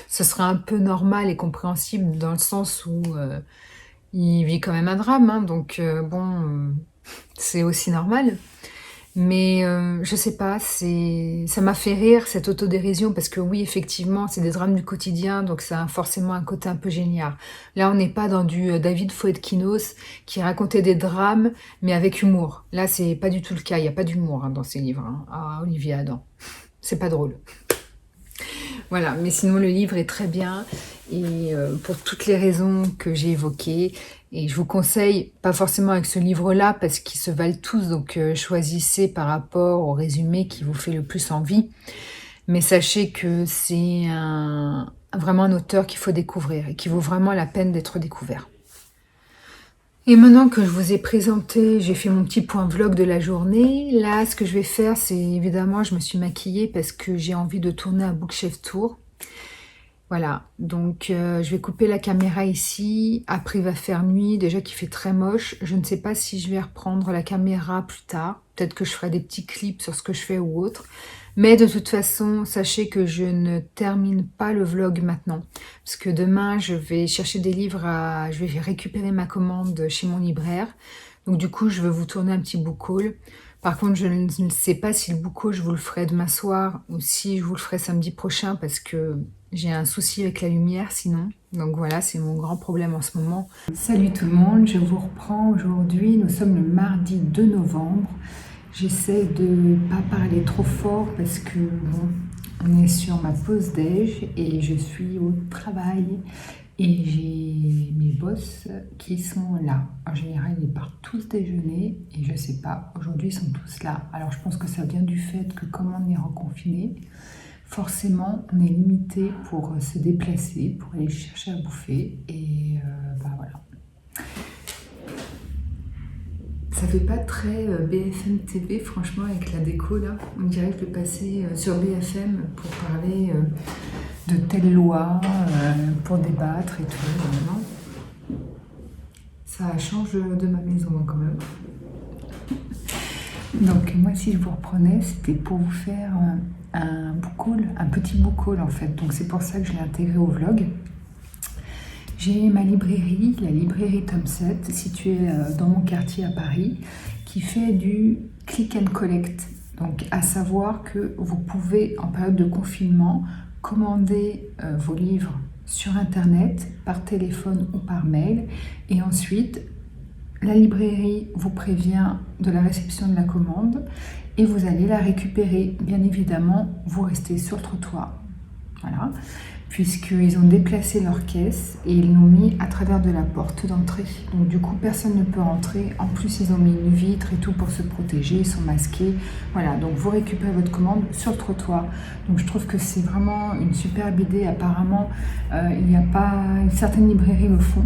ce serait un peu normal et compréhensible dans le sens où il vit quand même un drame, hein, donc c'est aussi normal. Mais je sais pas, ça m'a fait rire cette autodérision parce que oui, effectivement, c'est des drames du quotidien, donc ça a forcément un côté un peu génial. Là, on n'est pas dans du David Foedkinos qui racontait des drames, mais avec humour. Là, c'est pas du tout le cas, il n'y a pas d'humour dans ces livres, à Olivier Adam. C'est pas drôle. Voilà, mais sinon le livre est très bien et pour toutes les raisons que j'ai évoquées. Et je vous conseille, pas forcément avec ce livre-là, parce qu'ils se valent tous, donc choisissez par rapport au résumé qui vous fait le plus envie. Mais sachez que c'est vraiment un auteur qu'il faut découvrir et qui vaut vraiment la peine d'être découvert. Et maintenant que je vous ai présenté, j'ai fait mon petit point vlog de la journée. Là, ce que je vais faire, c'est évidemment, je me suis maquillée parce que j'ai envie de tourner un Bookshelf Tour. Voilà, donc je vais couper la caméra ici. Après, il va faire nuit, déjà qu'il fait très moche. Je ne sais pas si je vais reprendre la caméra plus tard. Peut-être que je ferai des petits clips sur ce que je fais ou autre. Mais de toute façon, sachez que je ne termine pas le vlog maintenant. Parce que demain, je vais chercher des livres, je vais récupérer ma commande chez mon libraire. Donc du coup, je vais vous tourner un petit book haul. Par contre, je ne sais pas si le book haul, je vous le ferai demain soir ou si je vous le ferai samedi prochain parce que j'ai un souci avec la lumière sinon. Donc voilà, c'est mon grand problème en ce moment. Salut tout le monde, je vous reprends aujourd'hui. Nous sommes le mardi 2 novembre. J'essaie de ne pas parler trop fort parce que bon, On est sur ma pause déj et je suis au travail et j'ai mes boss qui sont là. En général, ils partent tous déjeuner et je sais pas, aujourd'hui ils sont tous là. Alors je pense que ça vient du fait que comme on est reconfiné, forcément on est limité pour se déplacer, pour aller chercher à bouffer et voilà. Ça fait pas très BFM TV, franchement, avec la déco là. On dirait que je vais passer sur BFM pour parler de telle loi, pour débattre et tout. Non, ça change de ma maison quand même. Donc moi, si je vous reprenais, c'était pour vous faire un book haul, un petit book haul en fait. Donc c'est pour ça que je l'ai intégré au vlog. J'ai ma librairie, la librairie Tome 7, située dans mon quartier à Paris, qui fait du click and collect. Donc, à savoir que vous pouvez, en période de confinement, commander vos livres sur Internet, par téléphone ou par mail. Et ensuite, la librairie vous prévient de la réception de la commande et vous allez la récupérer. Bien évidemment, vous restez sur le trottoir. Voilà. Puisqu'ils ont déplacé leur caisse et ils l'ont mis à travers de la porte d'entrée. Donc du coup, personne ne peut rentrer. En plus, ils ont mis une vitre et tout pour se protéger, ils sont masqués. Voilà, donc vous récupérez votre commande sur le trottoir. Donc je trouve que c'est vraiment une superbe idée. Apparemment, il n'y a pas... Certaines librairies le font.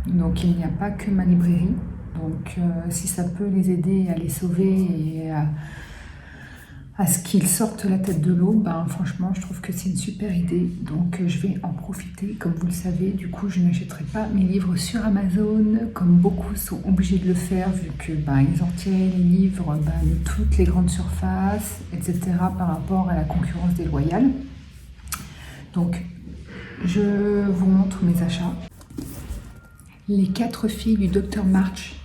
Donc il n'y a pas que ma librairie. Donc si ça peut les aider à les sauver et à ce qu'ils sortent la tête de l'eau, franchement, je trouve que c'est une super idée. Donc, je vais en profiter. Comme vous le savez, du coup, je n'achèterai pas mes livres sur Amazon, comme beaucoup sont obligés de le faire, vu que ils ont retiré les livres de toutes les grandes surfaces, etc., par rapport à la concurrence déloyale. Donc, je vous montre mes achats. Les 4 filles du Dr March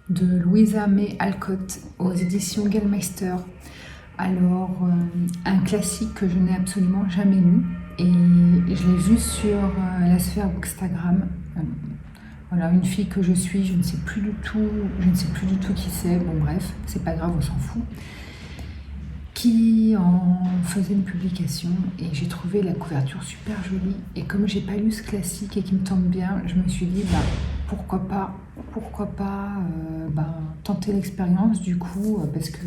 de Louisa May Alcott aux éditions Gallmeister. Alors, un classique que je n'ai absolument jamais lu et je l'ai vu sur la sphère Bookstagram. Voilà, une fille que je suis, je ne sais plus du tout qui c'est, bon bref, c'est pas grave, on s'en fout, qui en faisait une publication et j'ai trouvé la couverture super jolie et comme j'ai pas lu ce classique et qui me tombe bien, je me suis dit pourquoi pas tenter l'expérience du coup parce que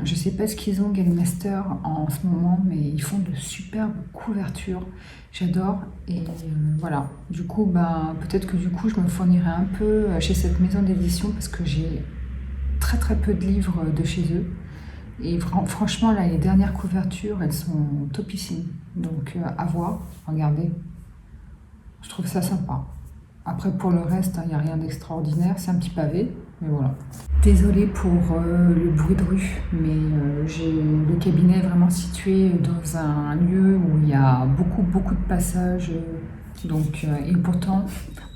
je sais pas ce qu'ils ont Gallmeister en ce moment, mais ils font de superbes couvertures. J'adore. Et voilà. Du coup, peut-être que du coup, je me fournirai un peu chez cette maison d'édition parce que j'ai très très peu de livres de chez eux. Et franchement, là, les dernières couvertures, elles sont topissimes. Donc, à voir. Regardez. Je trouve ça sympa. Après, pour le reste, il n'y a rien d'extraordinaire. C'est un petit pavé, mais voilà. Désolée pour le bruit de rue, mais le cabinet est vraiment situé dans un lieu où il y a beaucoup de passages. Et pourtant,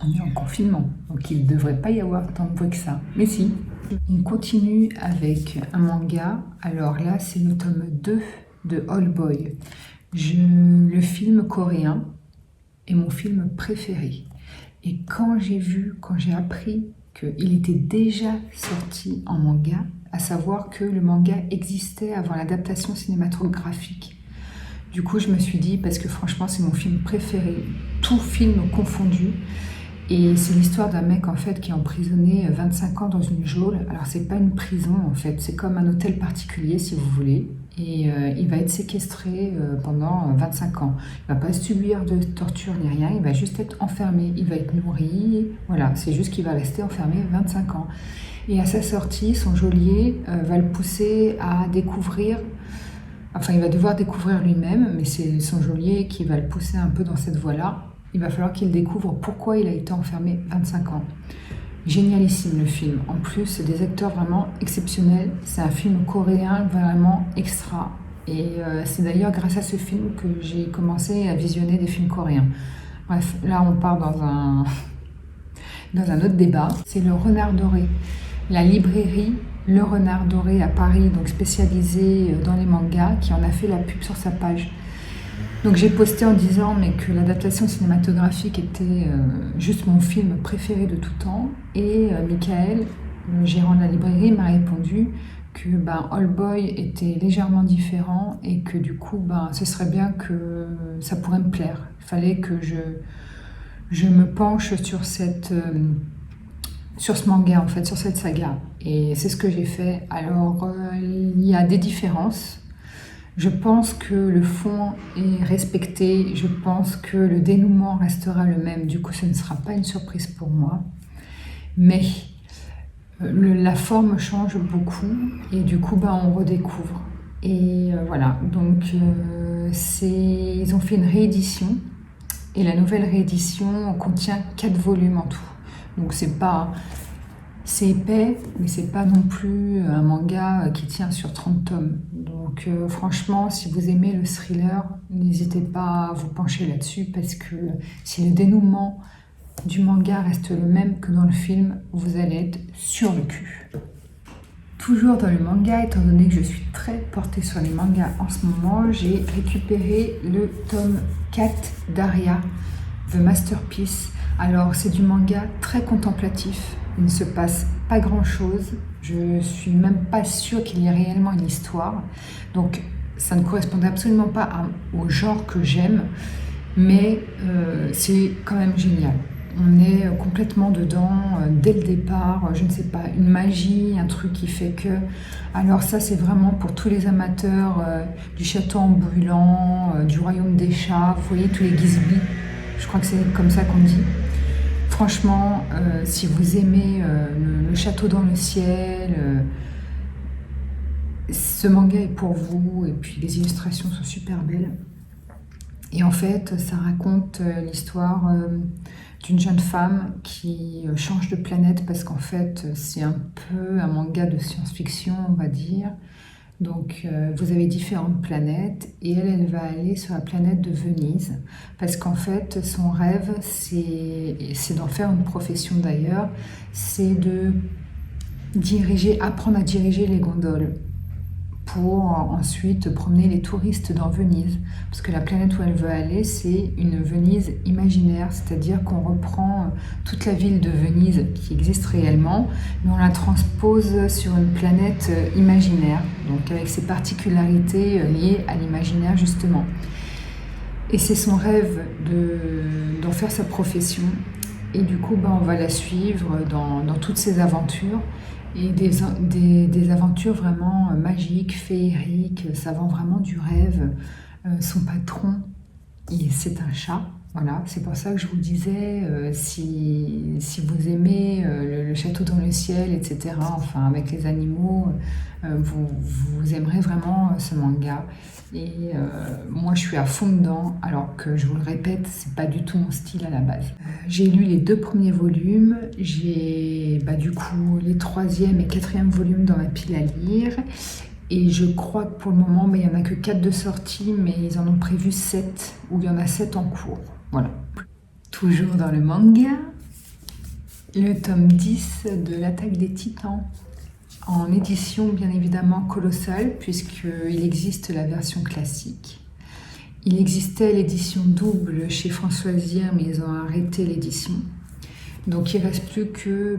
on est en confinement, donc il ne devrait pas y avoir tant de bruit que ça. Mais si. On continue avec un manga. Alors là, c'est le tome 2 de Old Boy. Le film coréen est mon film préféré. Et quand j'ai appris qu'il était déjà sorti en manga, à savoir que le manga existait avant l'adaptation cinématographique. Du coup, je me suis dit, parce que franchement, c'est mon film préféré, tout film confondu. Et c'est l'histoire d'un mec, en fait, qui est emprisonné 25 ans dans une geôle. Alors, c'est pas une prison, en fait, c'est comme un hôtel particulier, si vous voulez. Et il va être séquestré pendant 25 ans. Il va pas subir de torture ni rien, il va juste être enfermé. Il va être nourri, voilà, c'est juste qu'il va rester enfermé 25 ans. Et à sa sortie, son geôlier va le pousser à découvrir... Enfin, il va devoir découvrir lui-même, mais c'est son geôlier qui va le pousser un peu dans cette voie-là. Il va falloir qu'il découvre pourquoi il a été enfermé 25 ans. Génialissime le film. En plus, c'est des acteurs vraiment exceptionnels. C'est un film coréen vraiment extra. Et c'est d'ailleurs grâce à ce film que j'ai commencé à visionner des films coréens. Bref, là on part dans un autre débat. C'est Le Renard Doré. La librairie Le Renard Doré à Paris, donc spécialisée dans les mangas, qui en a fait la pub sur sa page. Donc j'ai posté en disant que l'adaptation cinématographique était juste mon film préféré de tout temps. Et Michael, le gérant de la librairie, m'a répondu que All Boy était légèrement différent et que du coup ce serait bien que ça pourrait me plaire. Il fallait que je me penche sur sur ce manga en fait, sur cette saga. Et c'est ce que j'ai fait. Alors il y a des différences. Je pense que le fond est respecté. Je pense que le dénouement restera le même. Du coup, ce ne sera pas une surprise pour moi. Mais la forme change beaucoup et du coup on redécouvre. Et voilà, donc ils ont fait une réédition et la nouvelle réédition contient 4 volumes en tout. Donc c'est épais, mais c'est pas non plus un manga qui tient sur 30 tomes. Donc franchement, si vous aimez le thriller, n'hésitez pas à vous pencher là-dessus parce que si le dénouement du manga reste le même que dans le film, vous allez être sur le cul. Toujours dans le manga, étant donné que je suis très portée sur les mangas en ce moment, j'ai récupéré le tome 4 d'Aria, The Masterpiece. Alors c'est du manga très contemplatif, il ne se passe pas grand chose, je suis même pas sûre qu'il y ait réellement une histoire, donc ça ne correspond absolument pas au genre que j'aime, mais c'est quand même génial. On est complètement dedans dès le départ, je ne sais pas, une magie, un truc qui fait que... Alors ça c'est vraiment pour tous les amateurs du château ambulant, du royaume des chats, vous voyez tous les Gizby, je crois que c'est comme ça qu'on dit. Franchement, si vous aimez le château dans le ciel, ce manga est pour vous, et puis les illustrations sont super belles. Et en fait, ça raconte l'histoire d'une jeune femme qui change de planète parce qu'en fait, c'est un peu un manga de science-fiction, on va dire. Donc, vous avez différentes planètes et elle va aller sur la planète de Venise parce qu'en fait, son rêve, c'est d'en faire une profession d'ailleurs, c'est de apprendre à diriger les gondoles pour ensuite promener les touristes dans Venise. Parce que la planète où elle veut aller, c'est une Venise imaginaire, c'est-à-dire qu'on reprend toute la ville de Venise qui existe réellement, mais on la transpose sur une planète imaginaire, donc avec ses particularités liées à l'imaginaire justement. Et c'est son rêve d'en faire sa profession. Et du coup, on va la suivre dans toutes ses aventures. Et des aventures vraiment magiques, féeriques, ça vend vraiment du rêve. Son patron, c'est un chat, voilà, c'est pour ça que je vous disais, si vous aimez le château dans le ciel, etc., enfin avec les animaux, vous aimerez vraiment ce manga. Et moi je suis à fond dedans, alors que je vous le répète, c'est pas du tout mon style à la base. J'ai lu les 2 premiers volumes, j'ai du coup les 3e et 4e volumes dans ma pile à lire. Et je crois que pour le moment, il n'y en a que 4 de sortie, mais ils en ont prévu 7, ou il y en a 7 en cours. Voilà. Toujours dans le manga, le tome 10 de l'Attaque des Titans, en édition bien évidemment colossale, puisqu'il existe la version classique. Il existait l'édition double chez Françoisière, mais ils ont arrêté l'édition. Donc il ne reste plus que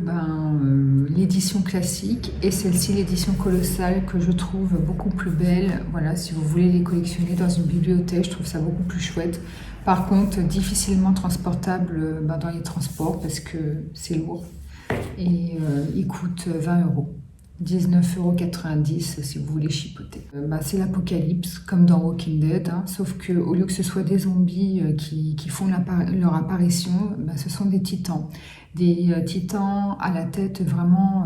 l'édition classique et celle-ci, l'édition colossale, que je trouve beaucoup plus belle. Voilà, si vous voulez les collectionner dans une bibliothèque, je trouve ça beaucoup plus chouette. Par contre, difficilement transportable dans les transports parce que c'est lourd. Et il coûte 20 €. 19,90 € si vous voulez chipoter. C'est l'apocalypse, comme dans Walking Dead, hein, sauf qu'au lieu que ce soit des zombies qui font leur apparition, ce sont des titans. Des titans à la tête vraiment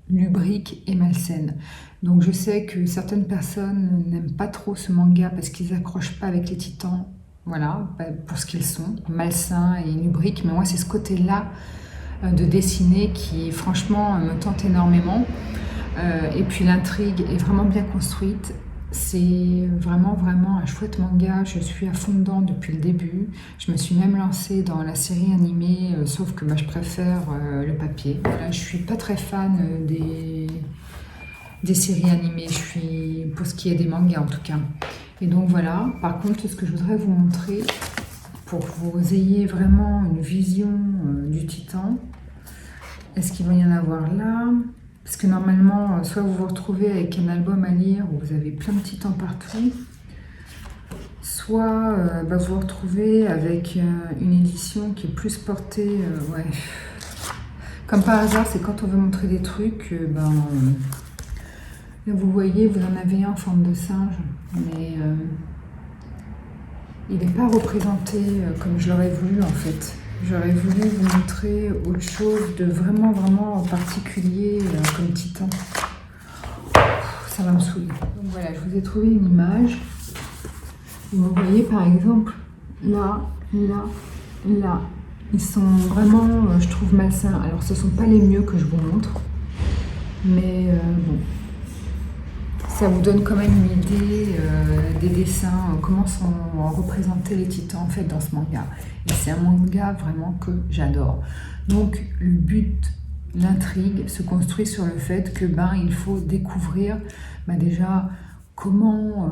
lubrique et malsaine. Donc je sais que certaines personnes n'aiment pas trop ce manga parce qu'ils n'accrochent pas avec les titans, voilà, pour ce qu'ils sont, malsains et lubriques, mais moi c'est ce côté-là de dessiner qui franchement me tente énormément. Et puis l'intrigue est vraiment bien construite. C'est vraiment un chouette manga. Je suis à fond dedans depuis le début. Je me suis même lancée dans la série animée, sauf que je préfère le papier. Voilà, je suis pas très fan des séries animées. Je suis pour ce qui est des mangas en tout cas. Et donc voilà. Par contre, ce que je voudrais vous montrer pour que vous ayez vraiment une vision du titan. Est-ce qu'il va y en avoir là? Parce que normalement, soit vous vous retrouvez avec un album à lire où vous avez plein de titans partout, soit vous vous retrouvez avec une édition qui est plus portée, ouais. Comme par hasard, c'est quand on veut montrer des trucs, là vous voyez, vous en avez un en forme de singe, mais il n'est pas représenté comme je l'aurais voulu en fait. J'aurais voulu vous montrer autre chose de vraiment, vraiment particulier comme titan. Ça va me saouler. Donc voilà, je vous ai trouvé une image. Vous voyez par exemple, là, là, là. Ils sont vraiment, je trouve, malsains. Alors ce ne sont pas les mieux que je vous montre. Mais bon. Ça vous donne quand même une idée des dessins, comment sont représentés les titans en fait dans ce manga. Et c'est un manga vraiment que j'adore. Donc le but, l'intrigue se construit sur le fait que il faut découvrir déjà comment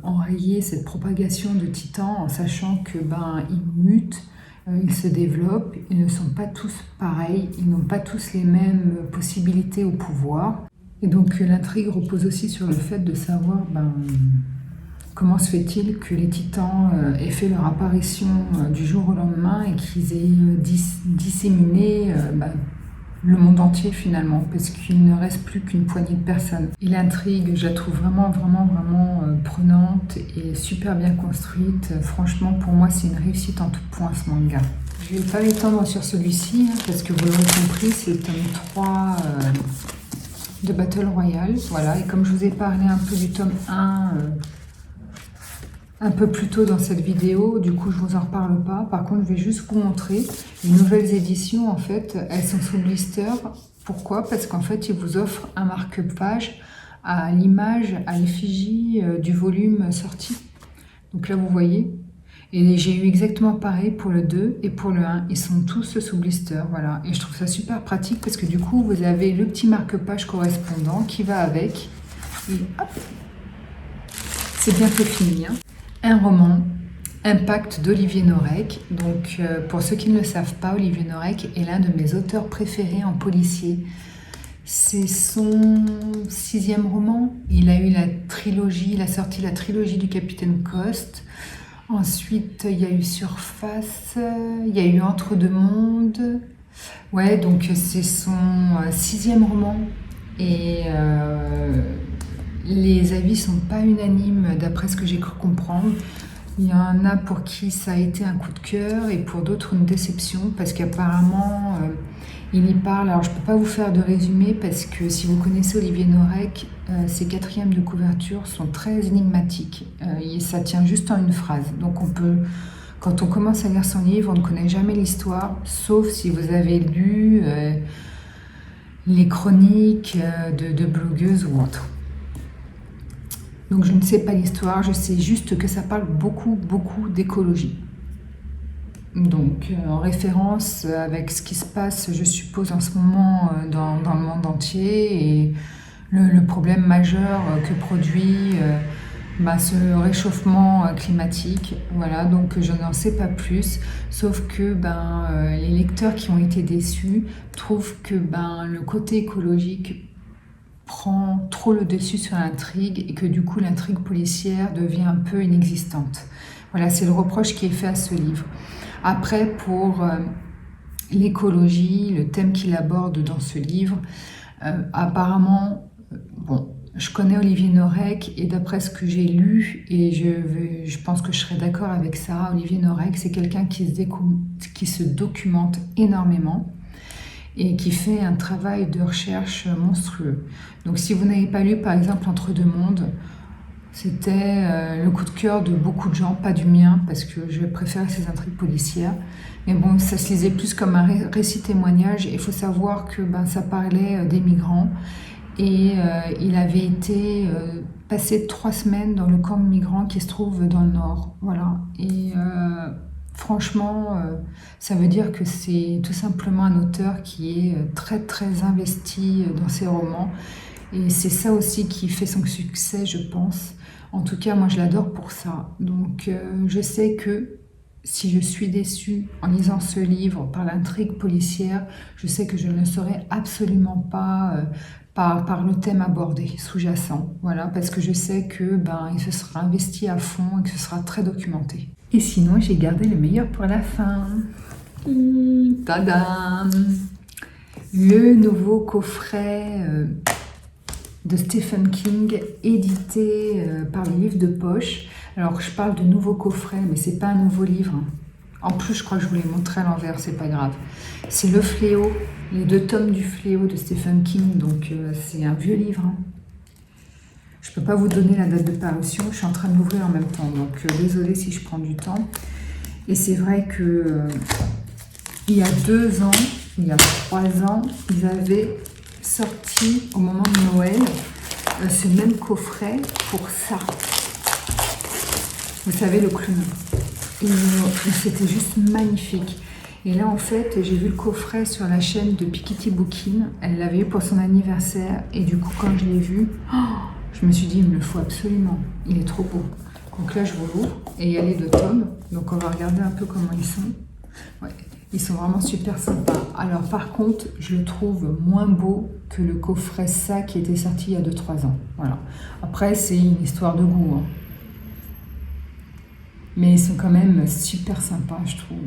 enrayer cette propagation de titans en sachant que ils mutent, ils se développent, ils ne sont pas tous pareils, ils n'ont pas tous les mêmes possibilités au pouvoir. Et donc l'intrigue repose aussi sur le fait de savoir comment se fait-il que les titans aient fait leur apparition du jour au lendemain et qu'ils aient disséminé le monde entier finalement, parce qu'il ne reste plus qu'une poignée de personnes. Et l'intrigue, je la trouve vraiment, vraiment, vraiment prenante et super bien construite. Franchement, pour moi, c'est une réussite en tout point ce manga. Je ne vais pas m'étendre sur celui-ci, parce que vous l'aurez compris, c'est le tome 3... de Battle Royale, voilà, et comme je vous ai parlé un peu du tome 1 un peu plus tôt dans cette vidéo, du coup je vous en reparle pas. Par contre, je vais juste vous montrer les nouvelles éditions. En fait, elles sont sous blister. Pourquoi? Parce qu'en fait, ils vous offrent un marque-page à l'image, à l'effigie du volume sorti. Donc là, vous voyez. Et j'ai eu exactement pareil pour le 2 et pour le 1. Ils sont tous sous blister, voilà. Et je trouve ça super pratique parce que du coup, vous avez le petit marque-page correspondant qui va avec. Et hop, c'est bientôt fini. Hein. Un roman, Impact d'Olivier Norek. Donc, pour ceux qui ne le savent pas, Olivier Norek est l'un de mes auteurs préférés en policier. C'est son 6e roman. Il a eu la trilogie, il a sorti la trilogie du Capitaine Coste. Ensuite, il y a eu Surface, il y a eu Entre deux mondes. Ouais, donc c'est son 6e roman. Et les avis sont pas unanimes d'après ce que j'ai cru comprendre. Il y en a pour qui ça a été un coup de cœur et pour d'autres une déception parce qu'apparemment il y parle. Alors je peux pas vous faire de résumé parce que si vous connaissez Olivier Norek, ses 4e de couverture sont très énigmatiques. Et ça tient juste en une phrase. Donc on peut, quand on commence à lire son livre, on ne connaît jamais l'histoire, sauf si vous avez lu les chroniques de blogueuses ou autres. Donc je ne sais pas l'histoire, je sais juste que ça parle beaucoup, beaucoup d'écologie. Donc en référence avec ce qui se passe, je suppose, en ce moment dans le monde entier et le problème majeur que produit ce réchauffement climatique. Voilà, donc je n'en sais pas plus, sauf que les lecteurs qui ont été déçus trouvent que le côté écologique prend trop le dessus sur l'intrigue et que du coup l'intrigue policière devient un peu inexistante. Voilà, c'est le reproche qui est fait à ce livre. Après, pour l'écologie, le thème qu'il aborde dans ce livre, apparemment, je connais Olivier Norek et d'après ce que j'ai lu, et je pense que je serais d'accord avec ça, Olivier Norek, c'est quelqu'un qui se documente énormément et qui fait un travail de recherche monstrueux. Donc si vous n'avez pas lu par exemple Entre deux mondes, c'était le coup de cœur de beaucoup de gens, pas du mien, parce que je préfère ces intrigues policières. Mais bon, ça se lisait plus comme un récit témoignage. Il faut savoir que ça parlait des migrants. Et il avait été passé 3 semaines dans le camp de migrants qui se trouve dans le nord. Voilà. Et franchement, ça veut dire que c'est tout simplement un auteur qui est très très investi dans ses romans. Et c'est ça aussi qui fait son succès, je pense. En tout cas, moi je l'adore pour ça. Donc je sais que si je suis déçue en lisant ce livre par l'intrigue policière, je sais que je ne le serai absolument pas par le thème abordé, sous-jacent. Voilà, parce que je sais que il se sera investi à fond et que ce sera très documenté. Et sinon, j'ai gardé le meilleur pour la fin. Tadam! Le nouveau coffret de Stephen King, édité par les livres de poche. Alors, je parle de nouveau coffret, mais c'est pas un nouveau livre. En plus, je crois que je vous l'ai montré à l'envers, c'est pas grave. C'est Le Fléau, les 2 tomes du Fléau de Stephen King, donc c'est un vieux livre. Je peux pas vous donner la date de parution, je suis en train de l'ouvrir en même temps, donc désolée si je prends du temps. Et c'est vrai que il y a 2 ans, il y a 3 ans, ils avaient sorti au moment de Noël ce même coffret pour ça. Vous savez, le clown. Et c'était juste magnifique. Et là, en fait, j'ai vu le coffret sur la chaîne de Piketty Bookin. Elle l'avait eu pour son anniversaire. Et du coup, quand je l'ai vu, je me suis dit, il me le faut absolument. Il est trop beau. Donc là, je vous l'ouvre. Et il y a les 2 tomes. Donc on va regarder un peu comment ils sont. Ouais, ils sont vraiment super sympas. Alors par contre, je le trouve moins beau que le coffret ça qui était sorti il y a 2-3 ans. Voilà. Après, c'est une histoire de goût, hein. Mais ils sont quand même super sympas, je trouve.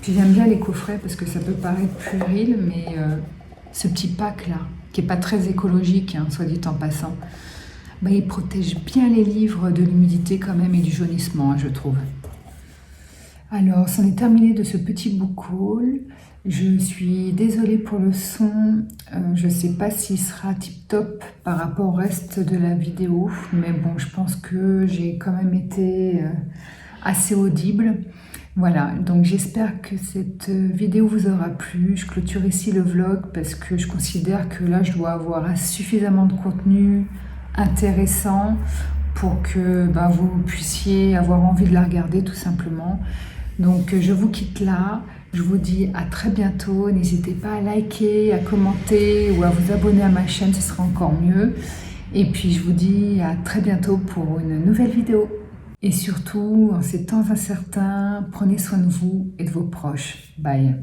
Puis j'aime bien les coffrets parce que ça peut paraître puéril, mais ce petit pack-là, qui n'est pas très écologique, hein, soit dit en passant, il protège bien les livres de l'humidité quand même et du jaunissement, hein, je trouve. Alors, c'en est terminé de ce petit book haul. Je suis désolée pour le son. Je ne sais pas s'il sera tip-top par rapport au reste de la vidéo. Mais bon, je pense que j'ai quand même été assez audible. Voilà, donc j'espère que cette vidéo vous aura plu. Je clôture ici le vlog parce que je considère que là, je dois avoir suffisamment de contenu intéressant pour que vous puissiez avoir envie de la regarder tout simplement. Donc je vous quitte là, je vous dis à très bientôt, n'hésitez pas à liker, à commenter ou à vous abonner à ma chaîne, ce sera encore mieux. Et puis je vous dis à très bientôt pour une nouvelle vidéo. Et surtout, en ces temps incertains, prenez soin de vous et de vos proches. Bye.